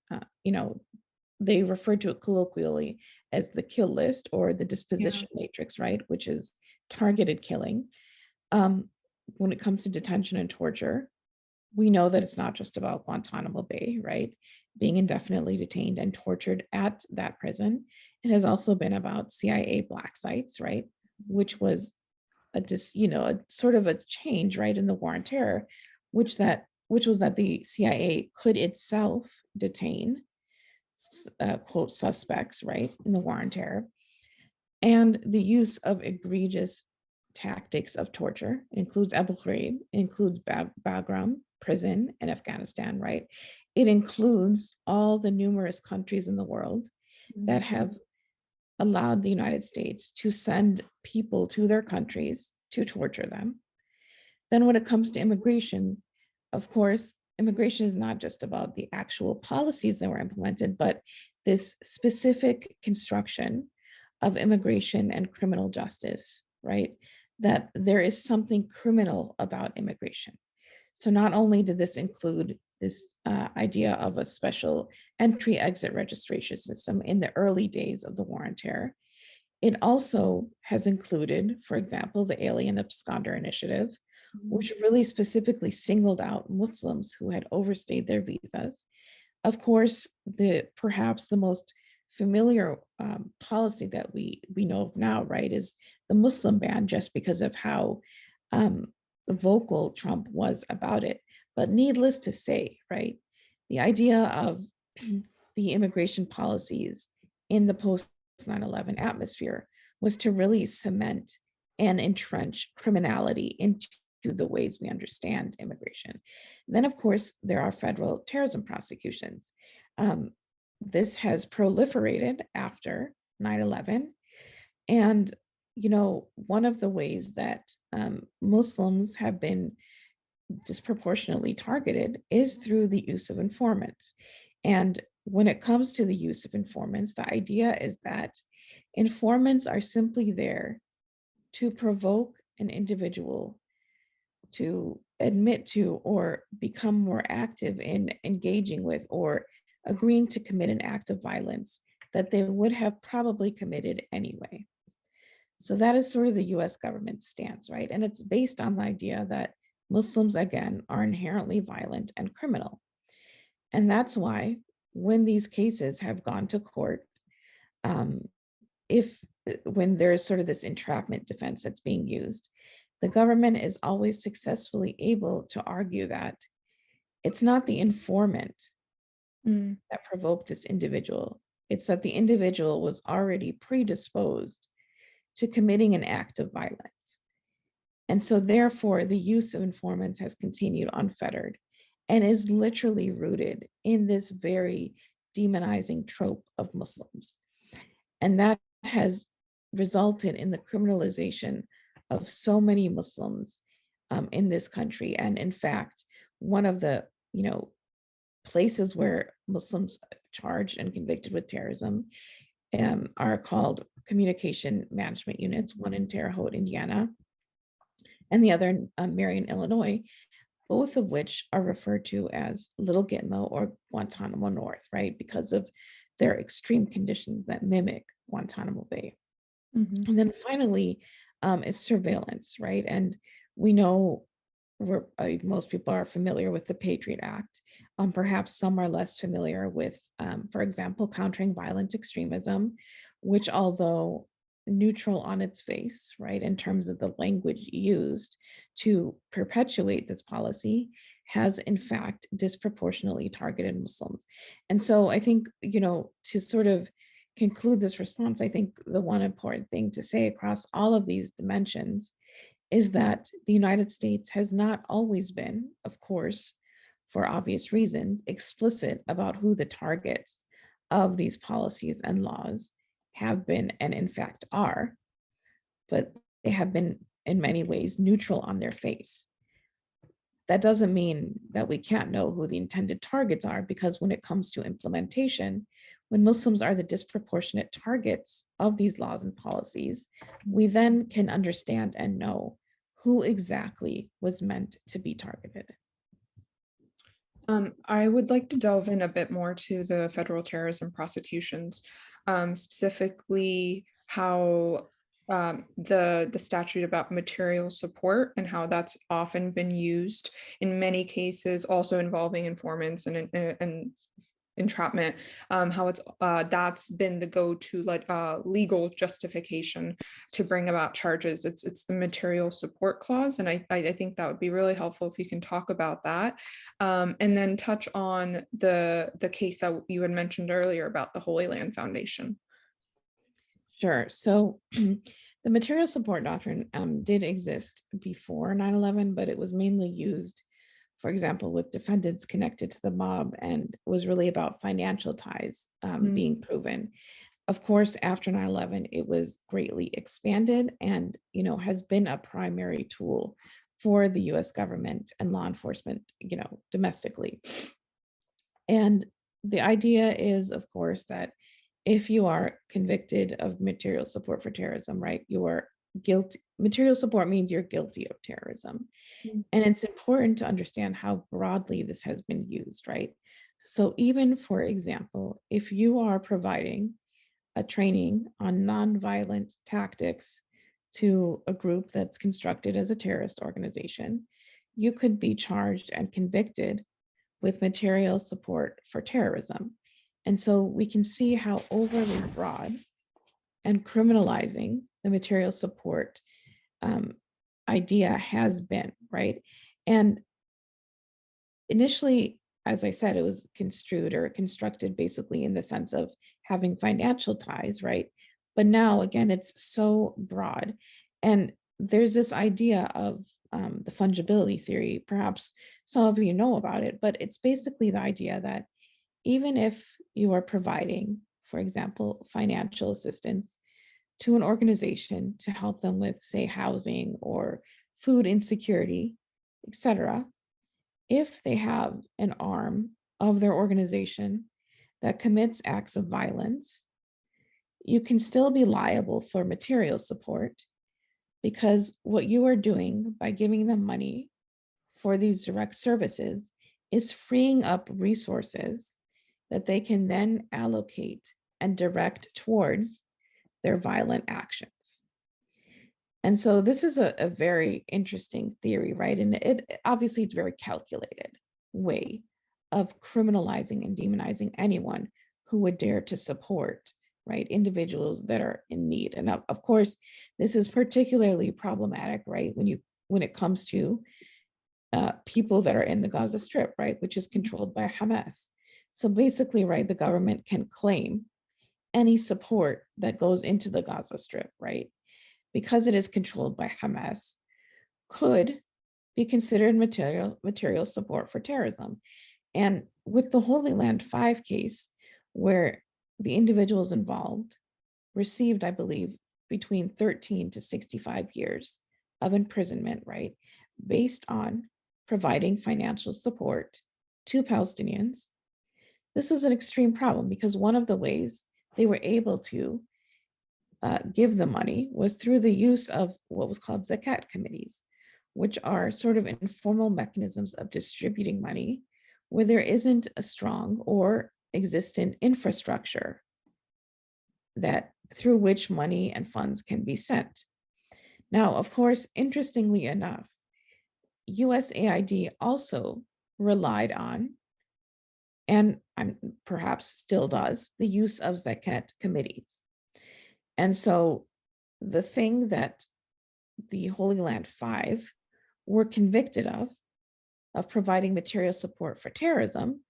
[SPEAKER 2] They referred to it colloquially as the kill list or the disposition matrix, right? Which is targeted killing. When it comes to detention and torture, we know that it's not just about Guantanamo Bay, right? Being indefinitely detained and tortured at that prison. It has also been about CIA black sites, right? Which was a sort of a change, right, in the war on terror, which was that the CIA could itself detain quote suspects, right, in the war on terror. And the use of egregious tactics of torture includes Abu Ghraib, includes Bagram prison in Afghanistan, right? It includes all the numerous countries in the world that have allowed the United States to send people to their countries to torture them. Then when it comes to immigration, of course, immigration is not just about the actual policies that were implemented, but this specific construction of immigration and criminal justice, right? That there is something criminal about immigration. So not only did this include this idea of a special entry-exit registration system in the early days of the war on terror, it also has included, for example, the Alien Absconder Initiative, which really specifically singled out Muslims who had overstayed their visas. Of course, perhaps the most familiar policy that we know of now, right, is the Muslim ban, just because of how vocal Trump was about it. But needless to say, right, the idea of the immigration policies in the post 9/11 atmosphere was to really cement and entrench criminality into the ways we understand immigration. Then, of course, there are federal terrorism prosecutions. Um, this has proliferated after 9/11. And, one of the ways that Muslims have been disproportionately targeted is through the use of informants. And when it comes to the use of informants, the idea is that informants are simply there to provoke an individual to admit to or become more active in engaging with or agreeing to commit an act of violence that they would have probably committed anyway. So that is sort of the US government's stance, right? And it's based on the idea that Muslims, again, are inherently violent and criminal. And that's why when these cases have gone to court, um, if when there's sort of this entrapment defense that's being used, the government is always successfully able to argue that it's not the informant
[SPEAKER 1] Mm.
[SPEAKER 2] that provoked this individual, it's that the individual was already predisposed to committing an act of violence. And so, therefore, the use of informants has continued unfettered and is literally rooted in this very demonizing trope of Muslims. And that has resulted in the criminalization of so many Muslims in this country. And in fact, one of the places where Muslims charged and convicted with terrorism are called communication management units, one in Terre Haute, Indiana, and the other in Marion, Illinois, both of which are referred to as Little Gitmo or Guantanamo North, right? Because of their extreme conditions that mimic Guantanamo Bay.
[SPEAKER 1] Mhm.
[SPEAKER 2] And then finally, is surveillance, right? And we know most people are familiar with the Patriot Act. Perhaps some are less familiar with, for example, countering violent extremism, which, although neutral on its face, right, in terms of the language used to perpetuate this policy, has in fact disproportionately targeted Muslims. And so I think, to sort of conclude this response, I think the one important thing to say across all of these dimensions is that the United States has not always been, of course, for obvious reasons, explicit about who the targets of these policies and laws have been and, in fact, are, but they have been in many ways neutral on their face. That doesn't mean that we can't know who the intended targets are, because when it comes to implementation, when Muslims are the disproportionate targets of these laws and policies, we then can understand and know who exactly was meant to be targeted.
[SPEAKER 1] I would like to delve in a bit more to the federal terrorism prosecutions, specifically how the statute about material support and how that's often been used in many cases, also involving informants and entrapment. How it's that's been the go-to legal justification to bring about charges. It's the material support clause, and I think that would be really helpful if you can talk about that, and then touch on the case that you had mentioned earlier about the Holy Land Foundation.
[SPEAKER 2] Sure. So the material support doctrine did exist before 9/11, but it was mainly used, for example, with defendants connected to the mob, and was really about financial ties
[SPEAKER 1] Mm.
[SPEAKER 2] being proven. Of course, after 9/11, it was greatly expanded and, has been a primary tool for the US government and law enforcement, domestically. And the idea is, of course, that if you are convicted of material support for terrorism, right, you are guilty. Material support means you're guilty of terrorism.
[SPEAKER 1] Mm.
[SPEAKER 2] And it's important to understand how broadly this has been used, right? So, even for example, if you are providing a training on nonviolent tactics to a group that's constructed as a terrorist organization, you could be charged and convicted with material support for terrorism. And so we can see how overly broad and criminalizing the material support um, idea has been, right? And initially, as I said, it was construed or constructed basically in the sense of having financial ties, right? But now, again, it's so broad. And there's this idea of the fungibility theory. Perhaps some of you know about it, but it's basically the idea that even if you are providing, for example, financial assistance to an organization to help them with, say, housing or food insecurity, etc., if they have an arm of their organization that commits acts of violence, you can still be liable for material support because what you are doing by giving them money for these direct services is freeing up resources that they can then allocate and direct towards their violent actions. And so this is a very interesting theory, right? And it obviously it's very calculated way of criminalizing and demonizing anyone who would dare to support, right, individuals that are in need. And of course, this is particularly problematic, right, when it comes to people that are in the Gaza Strip, right, which is controlled by Hamas. So basically, right, the government can claim any support that goes into the Gaza Strip, right, because it is controlled by Hamas, could be considered material support for terrorism. And with the Holy Land 5 case, where the individuals involved received, I believe, between 13 to 65 years of imprisonment, right, based on providing financial support to Palestinians. This is an extreme problem because one of the ways they were able to give the money was through the use of what was called zakat committees, which are sort of informal mechanisms of distributing money where there isn't a strong or existent infrastructure that through which money and funds can be sent. Now, of course, interestingly enough, USAID also relied on, and perhaps still does, the use of zakat committees. And so the thing that the Holy Land 5 were convicted of providing material support for terrorism,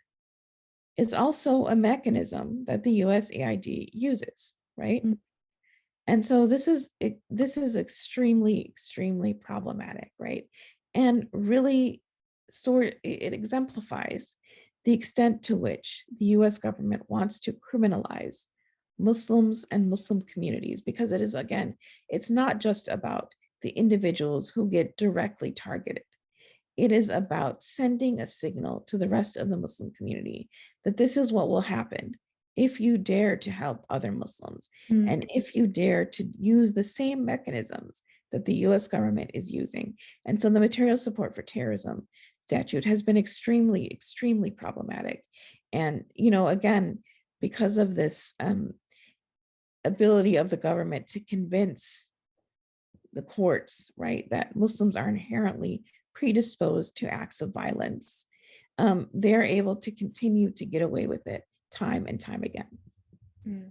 [SPEAKER 2] is also a mechanism that the USAID uses, right? Mm-hmm. And so this is extremely problematic, right? And really it exemplifies the extent to which the US government wants to criminalize Muslims and Muslim communities, because it is, again, it's not just about the individuals who get directly targeted. It is about sending a signal to the rest of the Muslim community that this is what will happen if you dare to help other Muslims, and if you dare to use the same mechanisms that the US government is using. And so the material support for terrorism statute has been extremely problematic. And, again, because of this ability of the government to convince the courts, right, that Muslims are inherently predisposed to acts of violence, they're able to continue to get away with it time and time again.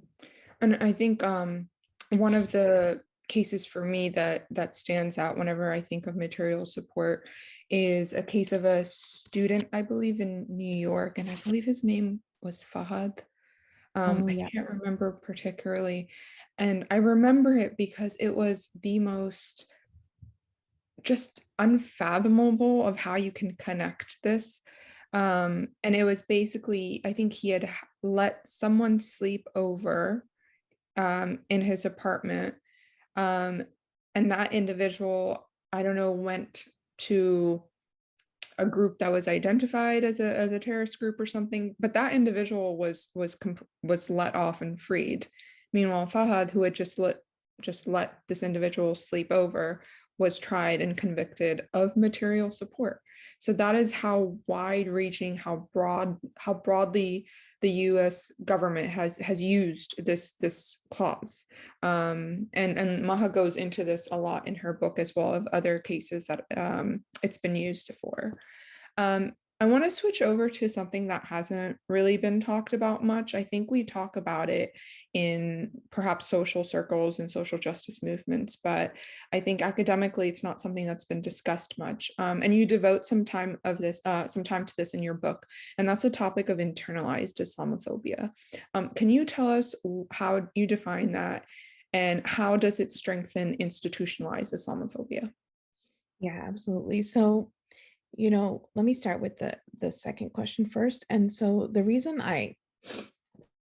[SPEAKER 1] And I think one of the cases for me that stands out whenever I think of material support is a case of a student, I believe, in New York, and I believe his name was Fahad. I can't remember particularly. And I remember it because it was the most just unfathomable of how you can connect this. And it was basically, I think he had let someone sleep over in his apartment. And that individual, I don't know, went to a group that was identified as a terrorist group or something, but that individual was let off and freed. Meanwhile, Fahad, who had just let this individual sleep over, was tried and convicted of material support. So that is how wide-reaching, how broadly the U.S. government has used this clause. And Maha goes into this a lot in her book as well, of other cases that it's been used for. I want to switch over to something that hasn't really been talked about much. I think we talk about it in perhaps social circles and social justice movements, but I think academically it's not something that's been discussed much. And you devote some time to this in your book, and that's a topic of internalized Islamophobia. Can you tell us how you define that, and how does it strengthen institutionalized Islamophobia?
[SPEAKER 2] Yeah, absolutely. So, let me start with the second question first. And so the reason I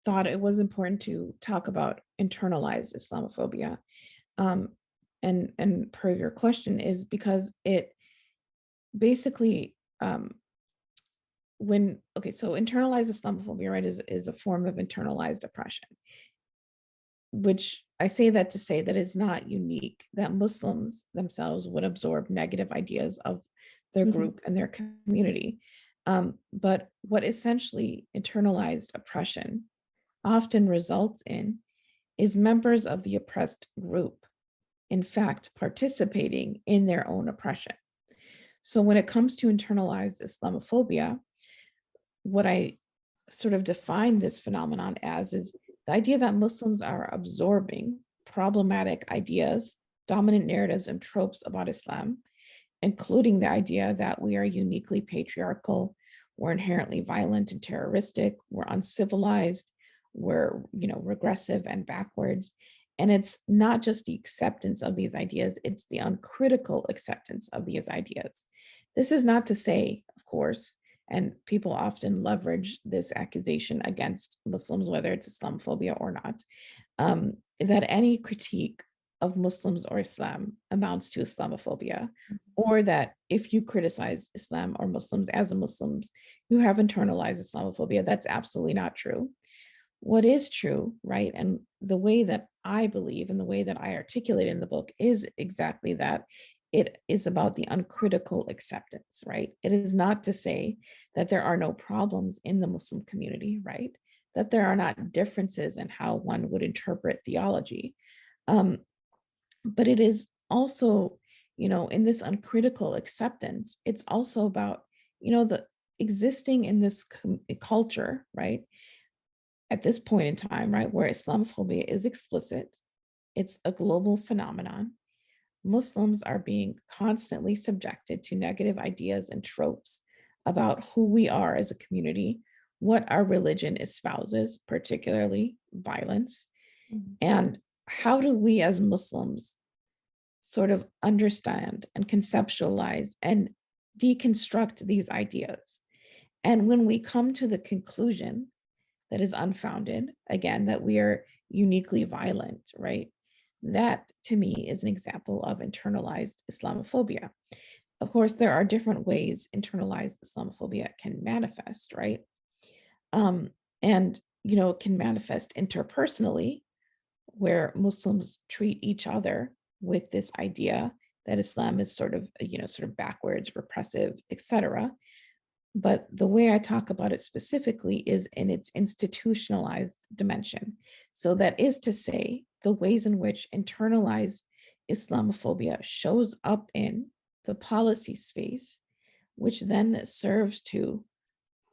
[SPEAKER 2] thought it was important to talk about internalized Islamophobia, um, and per your question, is because it basically when okay, so internalized Islamophobia, right, is a form of internalized oppression, which I say that to say that it's not unique that Muslims themselves would absorb negative ideas of their
[SPEAKER 1] Mhm.
[SPEAKER 2] group and their community. But what essentially internalized oppression often results in is members of the oppressed group, in fact, participating in their own oppression. So when it comes to internalized Islamophobia, what I sort of define this phenomenon as is the idea that Muslims are absorbing problematic ideas, dominant narratives, and tropes about Islam, including the idea that we are uniquely patriarchal, we're inherently violent and terroristic, we're uncivilized, we're regressive and backwards. And it's not just the acceptance of these ideas, it's the uncritical acceptance of these ideas. This is not to say, of course, and people often leverage this accusation against Muslims, whether it's Islamophobia or not, that any critique of Muslims or Islam amounts to Islamophobia, or that if you criticize Islam or Muslims as a Muslims, you have internalized Islamophobia. That's absolutely not true. What is true, right? And the way that I believe and the way that I articulate in the book is exactly that. It is about the uncritical acceptance, right? It is not to say that there are no problems in the Muslim community, right? That there are not differences in how one would interpret theology. Um, but it is also, in this uncritical acceptance, it's also about, the existing in this culture, right? At this point in time, right, where Islamophobia is explicit, it's a global phenomenon. Muslims are being constantly subjected to negative ideas and tropes about who we are as a community, what our religion espouses, particularly violence,
[SPEAKER 1] Mhm.
[SPEAKER 2] and how do we as Muslims sort of understand and conceptualize and deconstruct these ideas. And when we come to the conclusion that is unfounded, again, that we are uniquely violent, right? That to me is an example of internalized Islamophobia. Of course, there are different ways internalized Islamophobia can manifest, right? Um, and, it can manifest interpersonally, where Muslims treat each other with this idea that Islam is sort of backwards, repressive, etc. But the way I talk about it specifically is in its institutionalized dimension. So that is to say, the ways in which internalized Islamophobia shows up in the policy space, which then serves to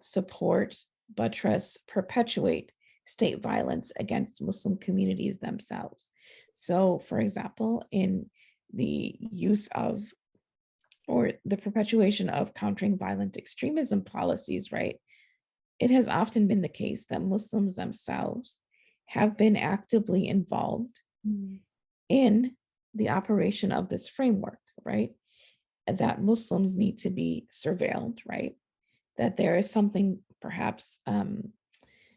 [SPEAKER 2] support, buttress, perpetuate state violence against Muslim communities themselves. So, for example, in the use of or the perpetuation of countering violent extremism policies, right? It has often been the case that Muslims themselves have been actively involved
[SPEAKER 1] Mhm.
[SPEAKER 2] in the operation of this framework, right? That Muslims need to be surveilled, right? That there is something perhaps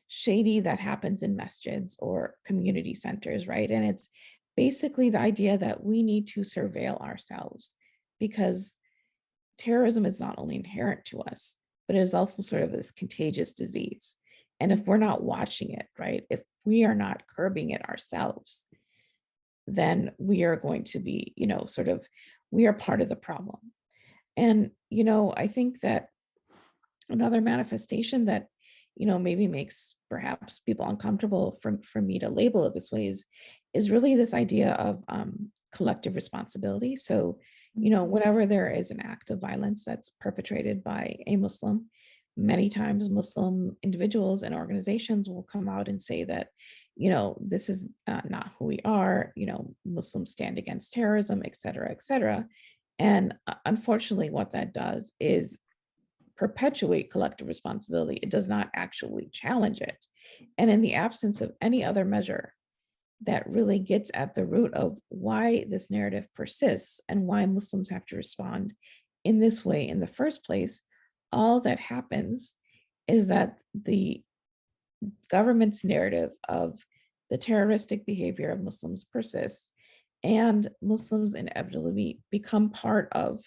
[SPEAKER 2] shady that happens in masjids or community centers, right? And it's basically the idea that we need to surveil ourselves because terrorism is not only inherent to us, but it is also sort of this contagious disease. And if we're not watching it, right, if we are not curbing it ourselves, then we are going to be, we are part of the problem. And, I think that another manifestation that, maybe makes perhaps people uncomfortable for me to label it this way is really this idea of collective responsibility. So, whenever there is an act of violence that's perpetrated by a Muslim, many times Muslim individuals and organizations will come out and say that, this is not who we are, Muslims stand against terrorism, et cetera, et cetera. And unfortunately, what that does is perpetuate collective responsibility. It does not actually challenge it. And in the absence of any other measure that really gets at the root of why this narrative persists and why Muslims have to respond in this way in the first place, all that happens is that the government's narrative of the terroristic behavior of Muslims persists, and Muslims inevitably become part of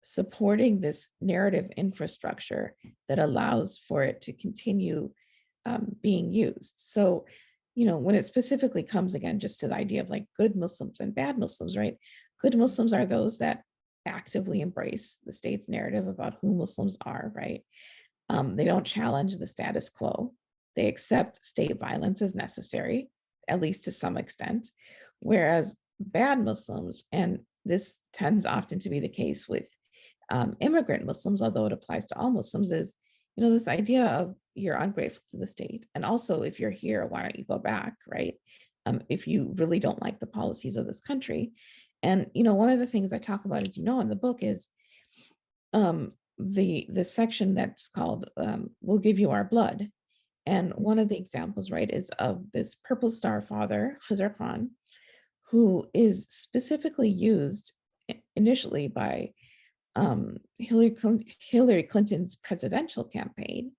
[SPEAKER 2] supporting this narrative infrastructure that allows for it to continue being used. So, when it specifically comes again just to the idea of like good Muslims and bad Muslims, right? Good Muslims are those that actively embrace the state's narrative about who Muslims are, right? They don't challenge the status quo. They accept state violence as necessary, at least to some extent. Whereas bad Muslims, and this tends often to be the case with immigrant Muslims, although it applies to all Muslims, is this idea of you're ungrateful to the state, and also if you're here, why don't you go back, right? If you really don't like the policies of this country. And one of the things I talk about, as in the book, is the section that's called "We'll Give You Our Blood," and one of the examples, right, is of this Purple Star father, Khizr Khan, who is specifically used initially by Hillary Clinton's presidential campaign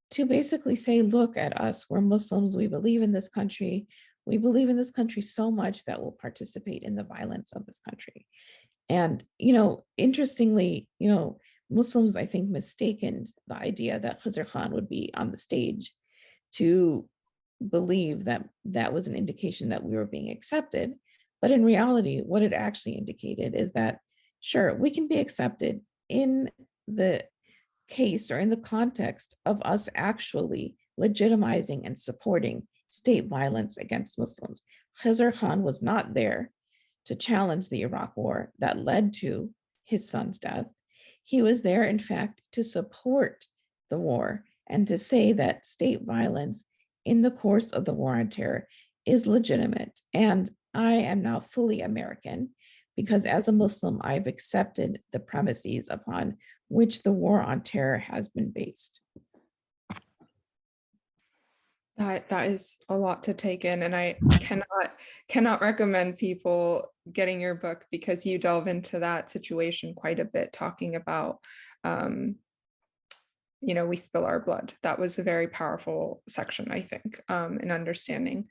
[SPEAKER 2] to basically say, look at us, we're Muslims, we believe in this country. We believe in this country so much that we'll participate in the violence of this country. And, interestingly, Muslims, I think, mistaken the idea that Khizr Khan would be on the stage to believe that that was an indication that we were being accepted. But in reality, what it actually indicated is that, sure, we can be accepted in the case or in the context of us actually legitimizing and supporting state violence against Muslims. Khizr Khan was not there to challenge the Iraq war that led to his son's death. He was there, in fact, to support the war and to say that state violence in the course of the war on terror is legitimate. And I am now fully American because as a Muslim, I've accepted the premises upon which the war on terror has been based.
[SPEAKER 1] That is a lot to take in, and I cannot recommend people getting your book because you delve into that situation quite a bit, talking about we spill our blood. That was a very powerful section, I think, in understanding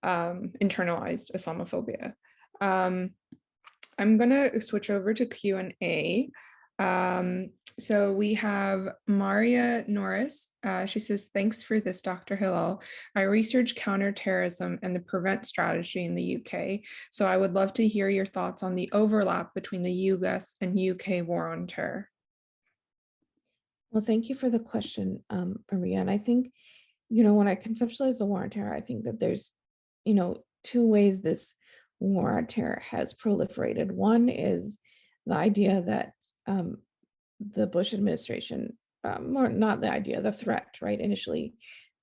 [SPEAKER 1] internalized Islamophobia. I'm gonna switch over to Q&A. So we have Maria Norris. She says, thanks for this, Dr. Hilal. I research counterterrorism and the prevent strategy in the UK. So I would love to hear your thoughts on the overlap between the US and UK war on terror.
[SPEAKER 2] Well, thank you for the question, Maria. And I think, when I conceptualize the war on terror, I think that there's, two ways this war on terror has proliferated. One is the idea that the Bush administration, or not the idea, the threat, right, initially,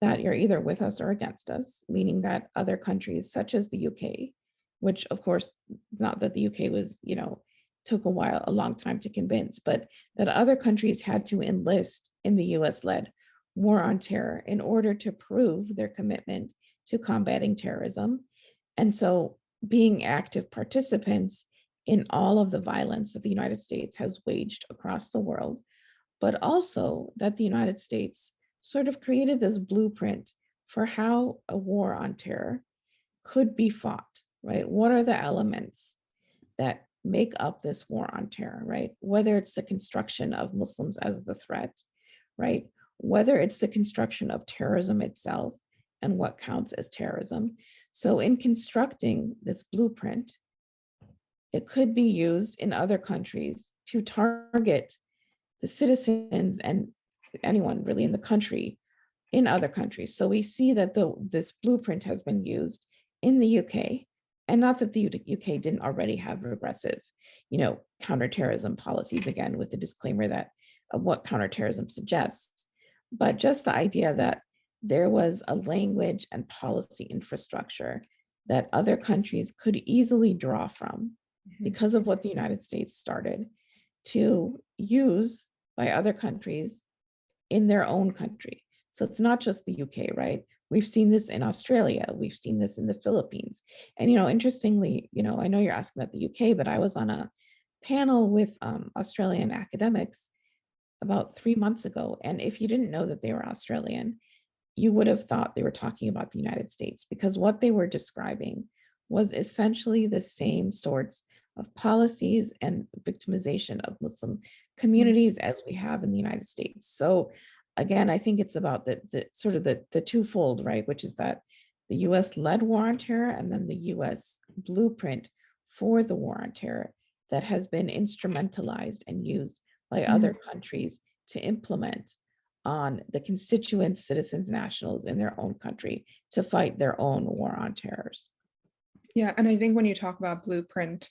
[SPEAKER 2] that you're either with us or against us, meaning that other countries such as the UK, which of course, not that the UK was, took a long time to convince, but that other countries had to enlist in the US-led war on terror in order to prove their commitment to combating terrorism. And so being active participants in all of the violence that the United States has waged across the world, but also that the United States sort of created this blueprint for how a war on terror could be fought, right? What are the elements that make up this war on terror, right? Whether it's the construction of Muslims as the threat, right? Whether it's the construction of terrorism itself and what counts as terrorism. So in constructing this blueprint, it could be used in other countries to target the citizens and anyone really in the country, in other countries. So we see that this blueprint has been used in the UK. And not that the UK didn't already have regressive, counterterrorism policies, again, with the disclaimer that of what counterterrorism suggests, but just the idea that there was a language and policy infrastructure that other countries could easily draw from because of what the United States started to use by other countries in their own country. So it's not just the UK, right? We've seen this in Australia. We've seen this in the Philippines. And, interestingly, I know you're asking about the UK, but I was on a panel with Australian academics about 3 months ago. And if you didn't know that they were Australian, you would have thought they were talking about the United States, because what they were describing was essentially the same sorts of policies and victimization of Muslim communities as we have in the United States. So again, I think it's about the sort of the twofold, right? Which is that the US led war on terror, and then the US blueprint for the war on terror that has been instrumentalized and used by other countries to implement on the constituents, citizens, nationals in their own country to fight their own war on terrors.
[SPEAKER 1] Yeah, and I think when you talk about blueprint,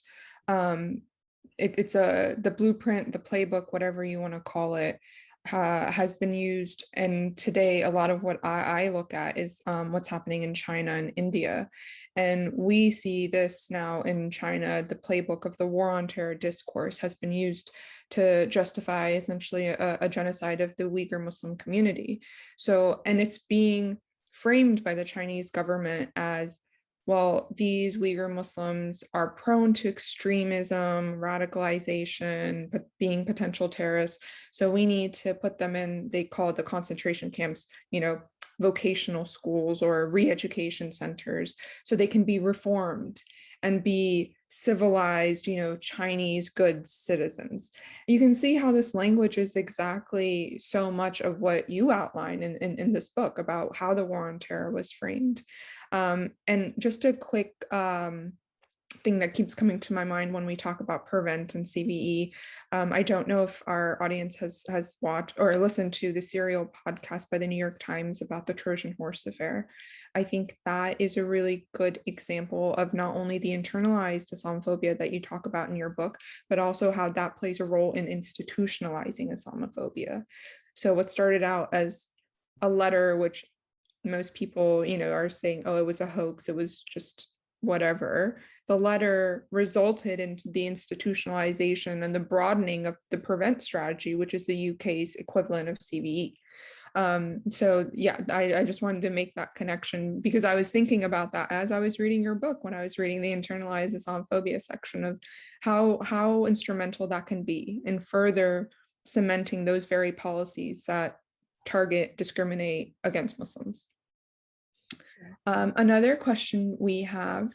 [SPEAKER 1] it's the blueprint, the playbook, whatever you want to call it, has been used. And today, a lot of what I look at is what's happening in China and India. And we see this now in China. The playbook of the war on terror discourse has been used to justify essentially a genocide of the Uyghur Muslim community. So, and it's being framed by the Chinese government as, well, these Uyghur Muslims are prone to extremism, radicalization, but being potential terrorists. So we need to put them in, they call it the concentration camps, vocational schools or re-education centers, so they can be reformed and be civilized, Chinese good citizens. You can see how this language is exactly so much of what you outline in this book about how the war on terror was framed. And just a quick thing that keeps coming to my mind when we talk about Prevent and CVE. I don't know if our audience has watched or listened to the Serial podcast by the New York Times about the Trojan horse affair. I think that is a really good example of not only the internalized Islamophobia that you talk about in your book, but also how that plays a role in institutionalizing Islamophobia. So what started out as a letter, which most people, are saying, oh, it was a hoax, it was just whatever. The letter resulted in the institutionalization and the broadening of the Prevent strategy, which is the UK's equivalent of CVE. So yeah, I just wanted to make that connection because I was thinking about that as I was reading your book, when I was reading the internalized Islamophobia section, of how instrumental that can be in further cementing those very policies that target, discriminate against Muslims. Another question we have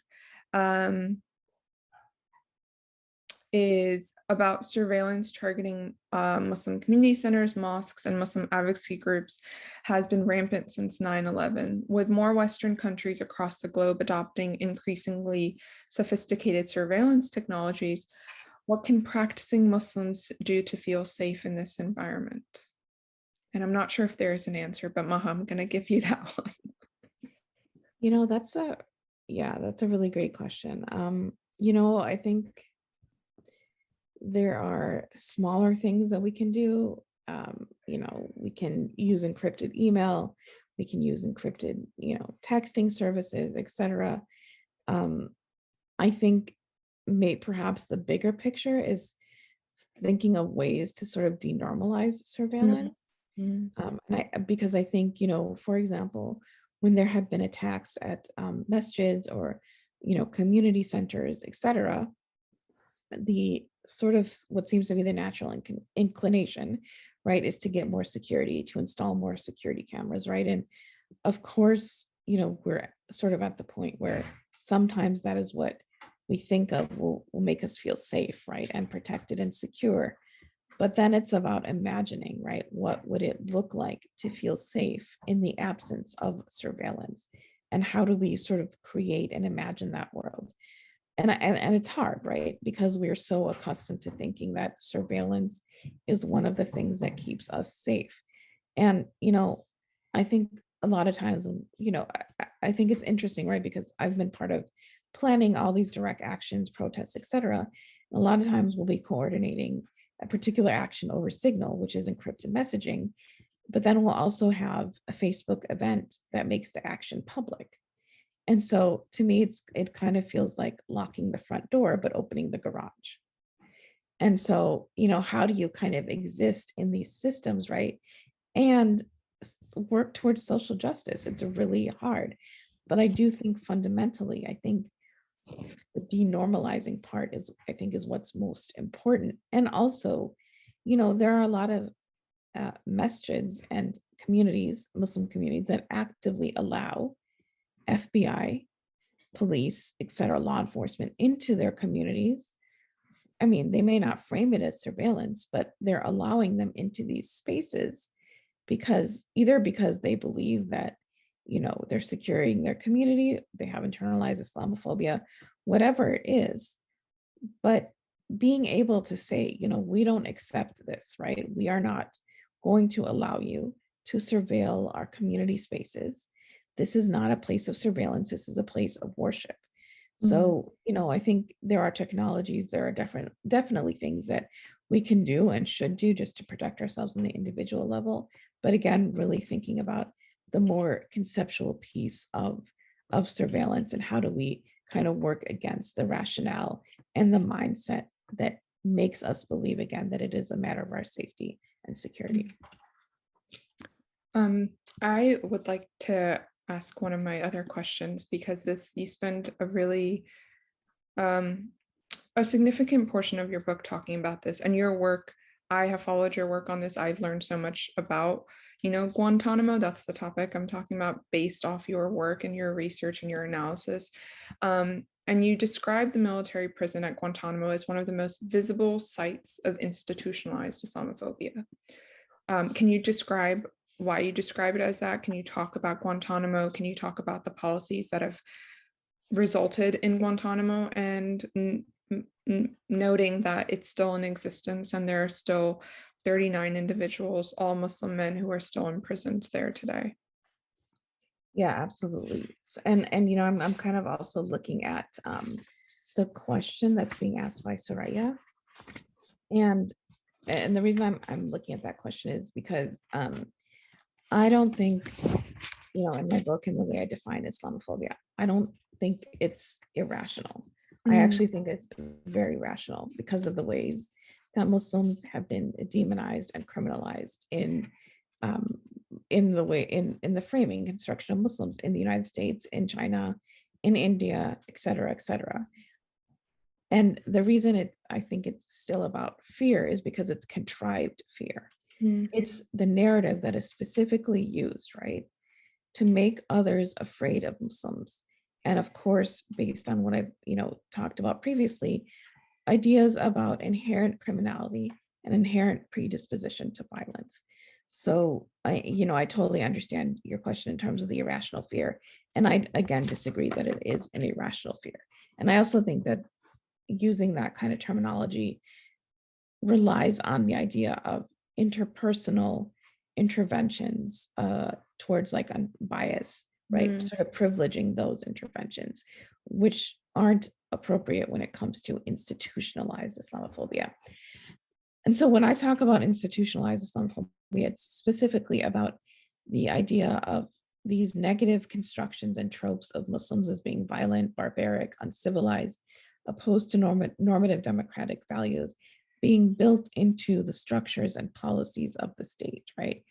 [SPEAKER 1] is about surveillance targeting Muslim community centers, mosques, and Muslim advocacy groups has been rampant since 9/11, with more Western countries across the globe adopting increasingly sophisticated surveillance technologies. What can practicing Muslims do to feel safe in this environment? And I'm not sure if there is an answer, but Maha, I'm going to give you that one.
[SPEAKER 2] That's a really great question. I think there are smaller things that we can do. We can use encrypted email, we can use encrypted, texting services, etc. I think perhaps the bigger picture is thinking of ways to sort of denormalize surveillance. Because I think, for example, when there have been attacks at masjids or, community centers, etc., the sort of what seems to be the natural inclination, right, is to get more security, to install more security cameras, right? And of course, we're sort of at the point where sometimes that is what we think of will make us feel safe, right, and protected and secure. But then it's about imagining, right, what would it look like to feel safe in the absence of surveillance? And how do we sort of create and imagine that world? And it's hard, right? Because we're so accustomed to thinking that surveillance is one of the things that keeps us safe. And, I think a lot of times, I think it's interesting, right? Because I've been part of planning all these direct actions, protests, etc. A lot of times we'll be coordinating a particular action over Signal, which is encrypted messaging, but then we'll also have a Facebook event that makes the action public. And so to me, it kind of feels like locking the front door, but opening the garage. And so, how do you kind of exist in these systems, right? And work towards social justice? It's really hard. But I do think fundamentally, I think the denormalizing part is what's most important. And also, there are a lot of masjids and communities, Muslim communities, that actively allow FBI, police, etc., law enforcement into their communities. I mean, they may not frame it as surveillance, but they're allowing them into these spaces because they believe that, they're securing their community, they have internalized Islamophobia, whatever it is. But being able to say, we don't accept this, right? We are not going to allow you to surveil our community spaces. This is not a place of surveillance. This is a place of worship. So, I think there are technologies, there are definitely things that we can do and should do just to protect ourselves on the individual level. But again, really thinking about the more conceptual piece of surveillance and how do we kind of work against the rationale and the mindset that makes us believe, again, that it is a matter of our safety and security.
[SPEAKER 1] I would like to ask one of my other questions, because you spend a really a significant portion of your book talking about this, and your work. I have followed your work on this. I've learned so much about, Guantanamo. That's the topic I'm talking about based off your work and your research and your analysis. And you describe the military prison at Guantanamo as one of the most visible sites of institutionalized Islamophobia. Can you describe why you describe it as that? Can you talk about Guantanamo? Can you talk about the policies that have resulted in Guantanamo, and noting that it's still in existence and there are still 39 individuals, all Muslim men, who are still imprisoned there today?
[SPEAKER 2] Yeah, absolutely. And I'm kind of also looking at the question that's being asked by Soraya, and the reason I'm looking at that question is because I don't think, in my book and the way I define Islamophobia, I don't think it's irrational. I actually think it's very rational because of the ways that Muslims have been demonized and criminalized in the framing construction of Muslims in the United States, in China, in India, et cetera, et cetera. And the reason I think it's still about fear is because it's contrived fear. It's the narrative that is specifically used, right, to make others afraid of Muslims. And of course, based on what I've, talked about previously, ideas about inherent criminality and inherent predisposition to violence. So I totally understand your question in terms of the irrational fear. And I, again, disagree that it is an irrational fear. And I also think that using that kind of terminology relies on the idea of interpersonal interventions towards like bias, right? Sort of privileging those interventions, which aren't appropriate when it comes to institutionalized Islamophobia. And so when I talk about institutionalized Islamophobia, it's specifically about the idea of these negative constructions and tropes of Muslims as being violent, barbaric, uncivilized, opposed to normative democratic values, being built into the structures and policies of the state, right?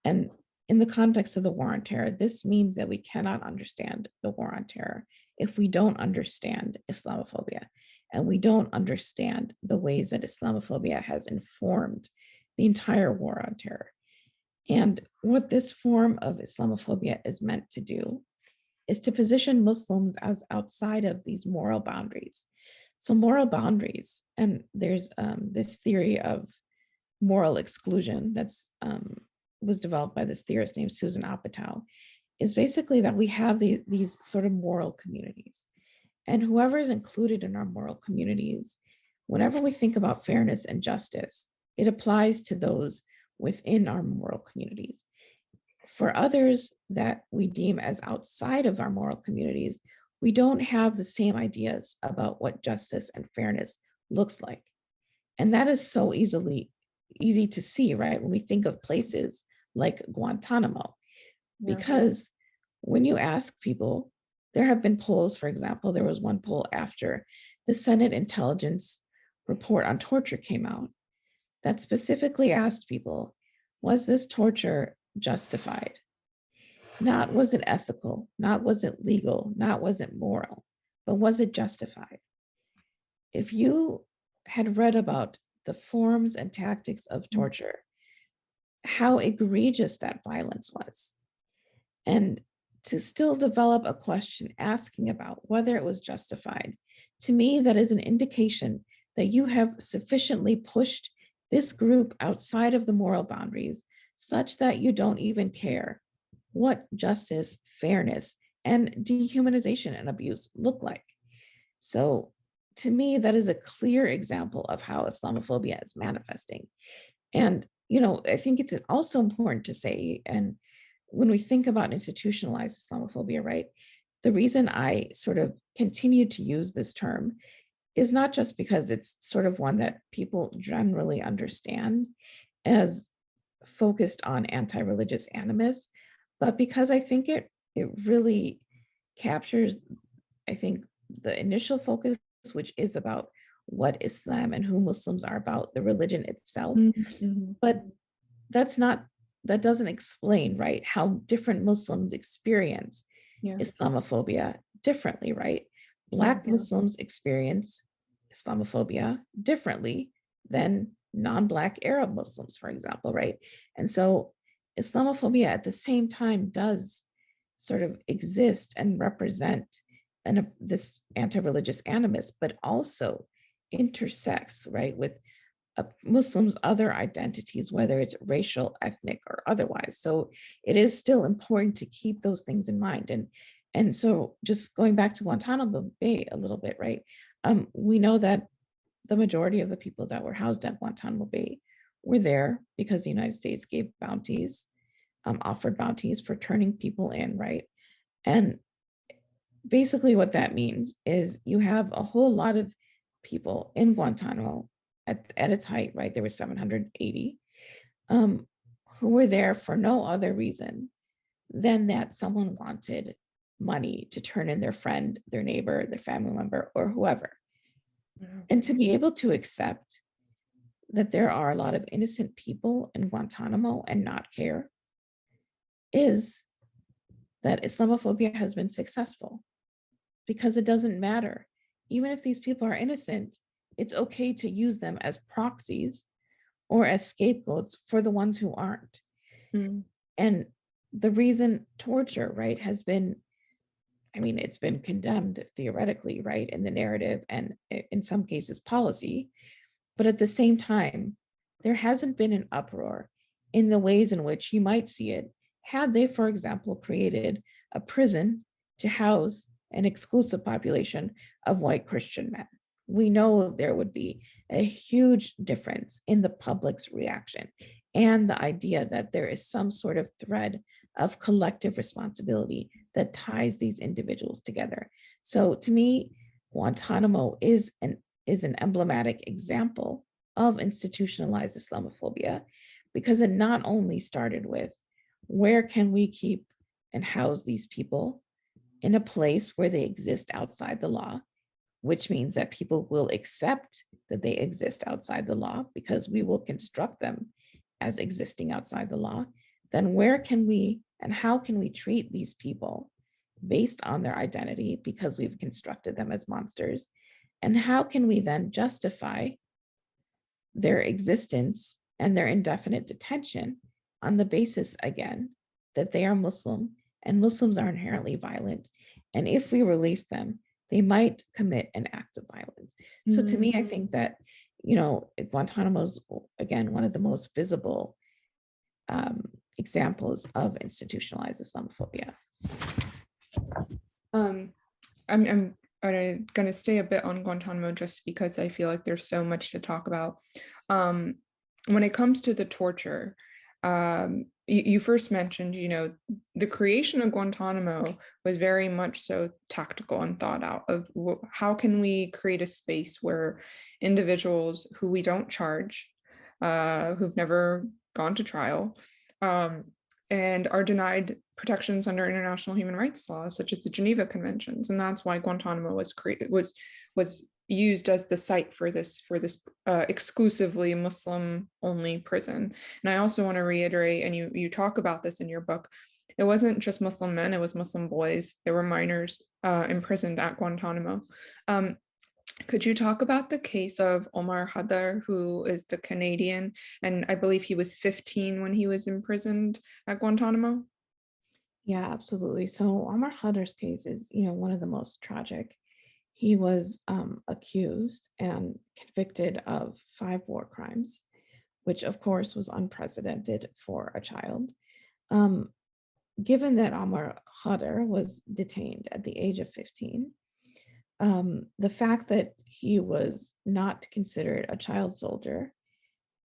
[SPEAKER 2] And in the context of the war on terror, this means that we cannot understand the war on terror if we don't understand Islamophobia, and we don't understand the ways that Islamophobia has informed the entire war on terror. And what this form of Islamophobia is meant to do is to position Muslims as outside of these moral boundaries. So moral boundaries, and there's this theory of moral exclusion that's was developed by this theorist named Susan Apatow, is basically that we have these sort of moral communities. And whoever is included in our moral communities, whenever we think about fairness and justice, it applies to those within our moral communities. For others that we deem as outside of our moral communities, we don't have the same ideas about what justice and fairness looks like. And that is so easy to see, right? When we think of places like Guantanamo,
[SPEAKER 1] Yeah.
[SPEAKER 2] because when you ask people, there have been polls, for example, there was one poll after the Senate Intelligence report on torture came out that specifically asked people, was this torture justified? Not was it ethical, not was it legal, not was it moral, but was it justified? If you had read about the forms and tactics of torture, how egregious that violence was, and to still develop a question asking about whether it was justified, to me, that is an indication that you have sufficiently pushed this group outside of the moral boundaries such that you don't even care what justice, fairness, and dehumanization and abuse look like. So to me, that is a clear example of how Islamophobia is manifesting. And, I think it's also important to say, and when we think about institutionalized Islamophobia, right, the reason I sort of continue to use this term is not just because it's sort of one that people generally understand as focused on anti-religious animus, but because I think it really captures, I think, the initial focus, which is about what Islam and who Muslims are about, the religion itself.
[SPEAKER 1] Mm-hmm.
[SPEAKER 2] But that doesn't explain, right, how different Muslims experience Islamophobia differently, right? Black Muslims experience Islamophobia differently than non-Black Arab Muslims, for example, right? And so Islamophobia at the same time does sort of exist and represent this anti-religious animus, but also intersects, right, with Muslims' other identities, whether it's racial, ethnic, or otherwise. So it is still important to keep those things in mind. And so just going back to Guantanamo Bay a little bit, right? We know that the majority of the people that were housed at Guantanamo Bay were there because the United States gave bounties, offered bounties for turning people in, right? And basically what that means is you have a whole lot of people in Guantanamo at its height, right? There were 780 who were there for no other reason than that someone wanted money to turn in their friend, their neighbor, their family member, or whoever. And to be able to accept that there are a lot of innocent people in Guantanamo and not care is that Islamophobia has been successful, because it doesn't matter. Even if these people are innocent, it's okay to use them as proxies or as scapegoats for the ones who aren't. And the reason torture, right, has been, it's been condemned theoretically, right, in the narrative and in some cases policy, but at the same time, there hasn't been an uproar in the ways in which you might see it had they, for example, created a prison to house an exclusive population of white Christian men. We know there would be a huge difference in the public's reaction and the idea that there is some sort of thread of collective responsibility that ties these individuals together. So to me, Guantanamo is an emblematic example of institutionalized Islamophobia, because it not only started with where can we keep and house these people in a place where they exist outside the law, which means that people will accept that they exist outside the law because we will construct them as existing outside the law, then where can we and how can we treat these people based on their identity because we've constructed them as monsters? And how can we then justify their existence and their indefinite detention on the basis, again, that they are Muslim and Muslims are inherently violent. And if we release them, they might commit an act of violence. So to me, I think that, Guantanamo is, again, one of the most visible examples of institutionalized Islamophobia.
[SPEAKER 1] I'm going to stay a bit on Guantanamo just because I feel like there's so much to talk about. When it comes to the torture, You first mentioned, the creation of Guantanamo was very much so tactical and thought out of how can we create a space where individuals who we don't charge, who've never gone to trial, and are denied protections under international human rights laws, such as the Geneva Conventions, and that's why Guantanamo was used as the site for this exclusively Muslim-only prison. And I also want to reiterate, and you talk about this in your book, it wasn't just Muslim men; it was Muslim boys. There were minors imprisoned at Guantanamo. Could you talk about the case of Omar Khadr, who is the Canadian, and I believe he was 15 when he was imprisoned at Guantanamo?
[SPEAKER 2] Yeah, absolutely. So Omar Khadr's case is, one of the most tragic. He was accused and convicted of 5 war crimes, which of course was unprecedented for a child. Um, Given that Omar Khadr was detained at the age of 15, the fact that he was not considered a child soldier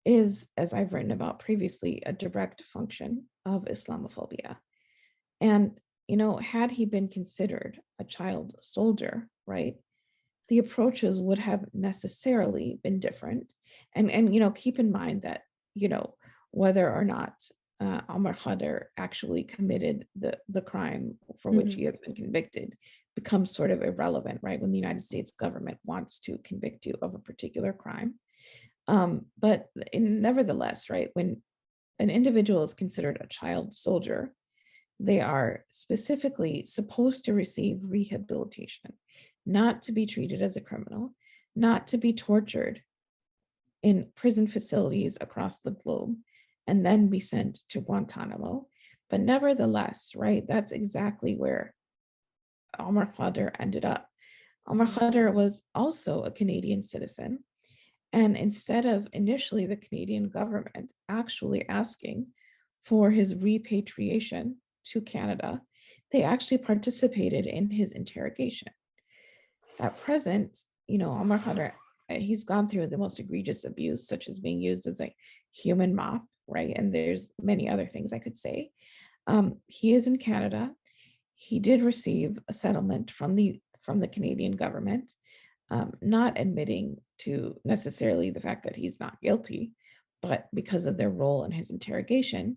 [SPEAKER 2] is, as I've written about previously, a direct function of Islamophobia. And, had he been considered a child soldier, right, the approaches would have necessarily been different. And keep in mind that, whether or not Omar Khadr actually committed the crime for which he has been convicted becomes sort of irrelevant, right? When the United States government wants to convict you of a particular crime. But nevertheless, right, when an individual is considered a child soldier, they are specifically supposed to receive rehabilitation, not to be treated as a criminal, not to be tortured in prison facilities across the globe, and then be sent to Guantanamo. But nevertheless, right, that's exactly where Omar Khadr ended up. Omar Khadr was also a Canadian citizen. And instead of initially the Canadian government actually asking for his repatriation to Canada, they actually participated in his interrogation. At present, Omar Khadr, he's gone through the most egregious abuse, such as being used as a human mop, right? And there's many other things I could say. He is in Canada. He did receive a settlement from the Canadian government, not admitting to necessarily the fact that he's not guilty, but because of their role in his interrogation.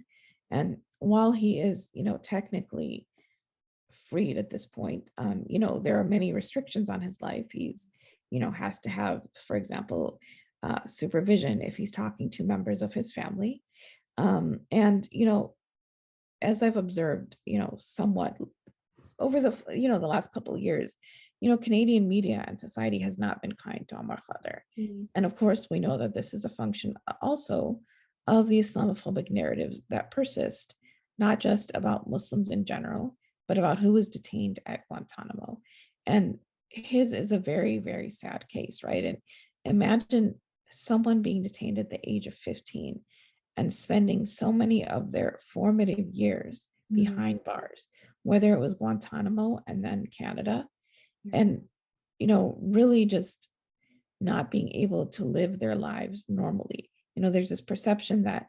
[SPEAKER 2] And while he is, technically freed at this point, there are many restrictions on his life. He's, has to have, for example, supervision if he's talking to members of his family. And, as I've observed, somewhat over the last couple of years, Canadian media and society has not been kind to Omar Khadr. And of course, we know that this is a function also of the Islamophobic narratives that persist, not just about Muslims in general, but about who was detained at Guantanamo. And his is a very, very sad case, right? And imagine someone being detained at the age of 15 and spending so many of their formative years behind bars, whether it was Guantanamo and then Canada, and, really just not being able to live their lives normally. There's this perception that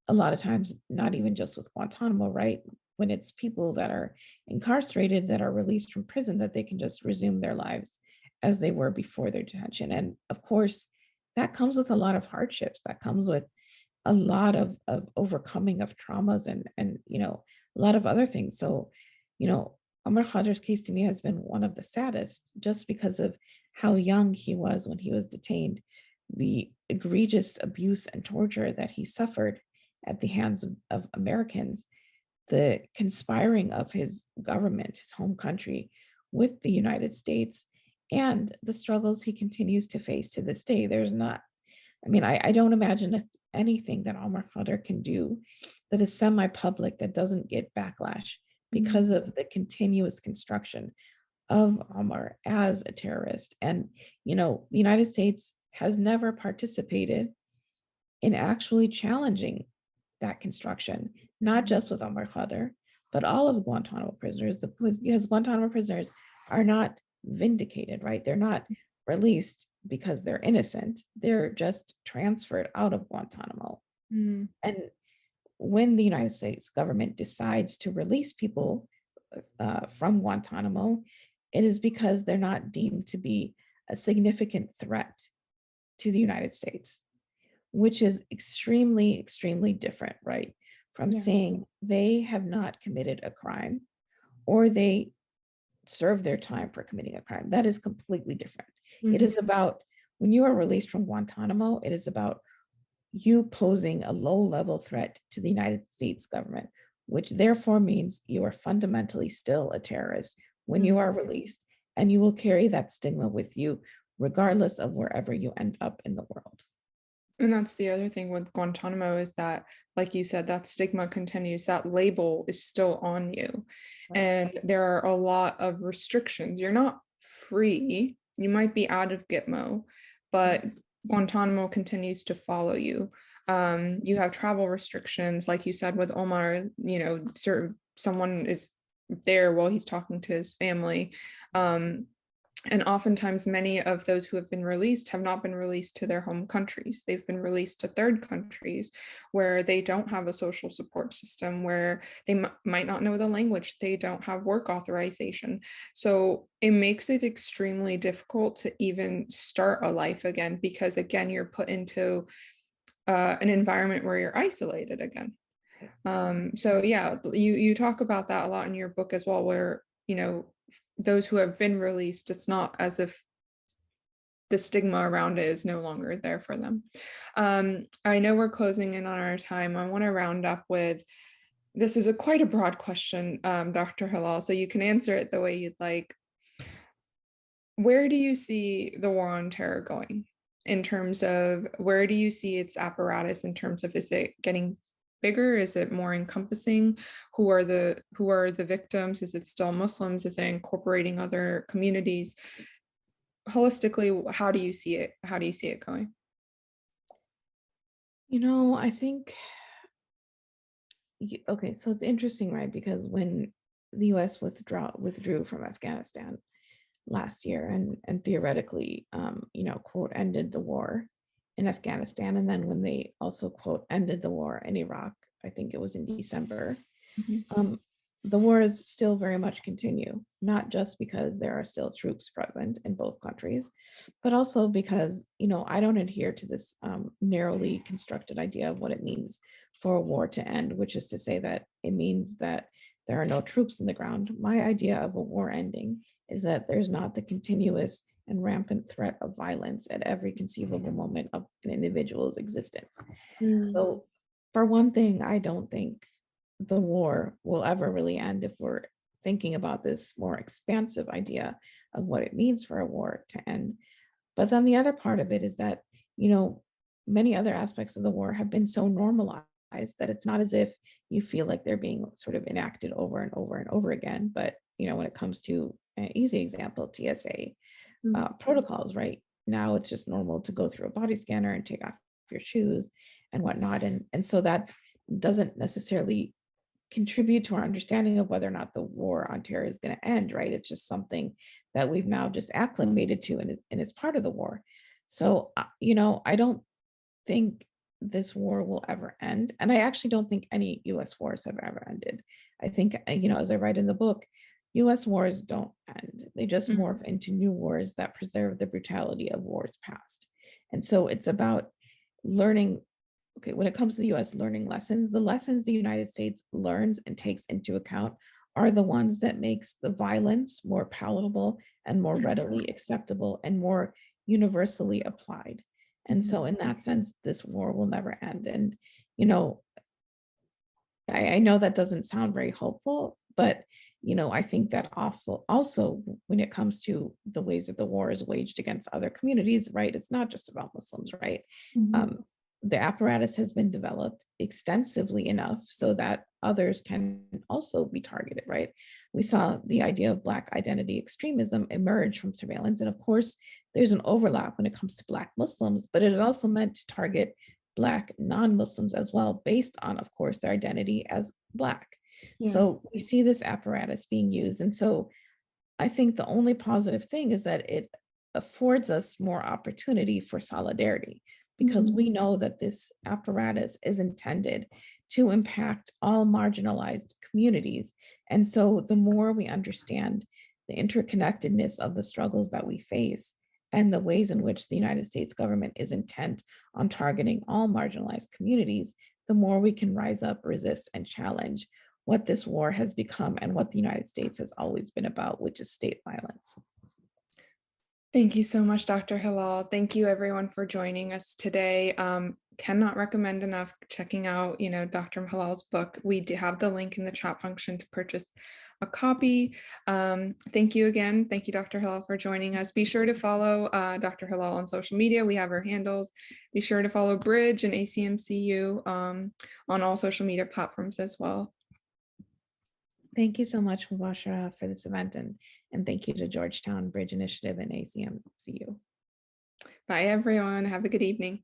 [SPEAKER 2] a lot of times, not even just with Guantanamo, right? When it's people that are incarcerated, that are released from prison, that they can just resume their lives as they were before their detention. And of course, that comes with a lot of hardships. That comes with a lot of overcoming of traumas and a lot of other things. So, Omar Khadr's case to me has been one of the saddest, just because of how young he was when he was detained, the egregious abuse and torture that he suffered at the hands of Americans, the conspiring of his government, his home country, with the United States, and the struggles he continues to face to this day. I don't imagine anything that Omar Khadr can do that is semi-public that doesn't get backlash because of the continuous construction of Omar as a terrorist. And, the United States has never participated in actually challenging that construction, not just with Omar Khadr, but all of the Guantanamo prisoners, because Guantanamo prisoners are not vindicated, right? They're not released because they're innocent. They're just transferred out of Guantanamo. And when the United States government decides to release people from Guantanamo, it is because they're not deemed to be a significant threat to the United States, which is extremely, extremely different, right? From
[SPEAKER 1] Yeah.
[SPEAKER 2] saying they have not committed a crime or they serve their time for committing a crime. That is completely different. It is about when you are released from Guantanamo, it is about you posing a low-level threat to the United States government, which therefore means you are fundamentally still a terrorist when you are released, and you will carry that stigma with you, regardless of wherever you end up in the world.
[SPEAKER 1] And that's the other thing with Guantanamo is that, like you said, that stigma continues, that label is still on you.
[SPEAKER 2] Right.
[SPEAKER 1] And there are a lot of restrictions. You're not free. You might be out of Gitmo, but Guantanamo continues to follow you. You have travel restrictions, like you said with Omar, sort of someone is there while he's talking to his family. And oftentimes, many of those who have been released have not been released to their home countries. They've been released to third countries where they don't have a social support system, where they might not know the language, they don't have work authorization. So it makes it extremely difficult to even start a life again, because again, you're put into an environment where you're isolated again. So yeah, you talk about that a lot in your book as well, where those who have been released, it's not as if the stigma around it is no longer there for them. I know we're closing in on our time. I want to round up with, this is quite a broad question, Dr. Hilal, so you can answer it the way you'd like. Where do you see the war on terror going in terms of, where do you see its apparatus in terms of, is it getting bigger? Is it more encompassing? Who are the victims? Is it still Muslims? Is it incorporating other communities? Holistically, how do you see it? How do you see it going?
[SPEAKER 2] I think, okay, so it's interesting, right? Because when the US withdrew from Afghanistan last year and theoretically, quote, ended the war in Afghanistan. And then when they also, quote, ended the war in Iraq, I think it was in December, the wars still very much continue, not just because there are still troops present in both countries, but also because, I don't adhere to this narrowly constructed idea of what it means for a war to end, which is to say that it means that there are no troops in the ground. My idea of a war ending is that there's not the continuous and rampant threat of violence at every conceivable moment of an individual's existence. So, for one thing, I don't think the war will ever really end if we're thinking about this more expansive idea of what it means for a war to end. But then the other part of it is that, many other aspects of the war have been so normalized that it's not as if you feel like they're being sort of enacted over and over and over again. But, when it comes to an easy example, TSA protocols, right? Now it's just normal to go through a body scanner and take off your shoes and whatnot. And so that doesn't necessarily contribute to our understanding of whether or not the war on terror is going to end, right? It's just something that we've now just acclimated to and is part of the war. So, I don't think this war will ever end. And I actually don't think any US wars have ever ended. I think, as I write in the book, US wars don't end. They just morph into new wars that preserve the brutality of wars past. And so it's about learning, okay, when it comes to the US, learning lessons, the lessons the United States learns and takes into account are the ones that makes the violence more palatable and more readily acceptable and more universally applied. And so in that sense, this war will never end. And, I know that doesn't sound very hopeful, but, I think that also when it comes to the ways that the war is waged against other communities, right? It's not just about Muslims, right? The apparatus has been developed extensively enough so that others can also be targeted, right? We saw the idea of Black identity extremism emerge from surveillance. And of course, there's an overlap when it comes to Black Muslims, but it also meant to target Black non-Muslims as well, based on, of course, their identity as Black. Yeah. So we see this apparatus being used. And so I think the only positive thing is that it affords us more opportunity for solidarity, because we know that this apparatus is intended to impact all marginalized communities. And so the more we understand the interconnectedness of the struggles that we face and the ways in which the United States government is intent on targeting all marginalized communities, the more we can rise up, resist, and challenge what this war has become and what the United States has always been about, which is state violence.
[SPEAKER 1] Thank you so much, Dr. Hilal. Thank you everyone for joining us today. Cannot recommend enough checking out, Dr. Hilal's book. We do have the link in the chat function to purchase a copy. Thank you again. Thank you, Dr. Hilal, for joining us. Be sure to follow Dr. Hilal on social media. We have her handles. Be sure to follow Bridge and ACMCU on all social media platforms as well.
[SPEAKER 2] Thank you so much, Mubashara, for this event, and thank you to Georgetown Bridge Initiative and ACMCU.
[SPEAKER 1] Bye, everyone. Have a good evening.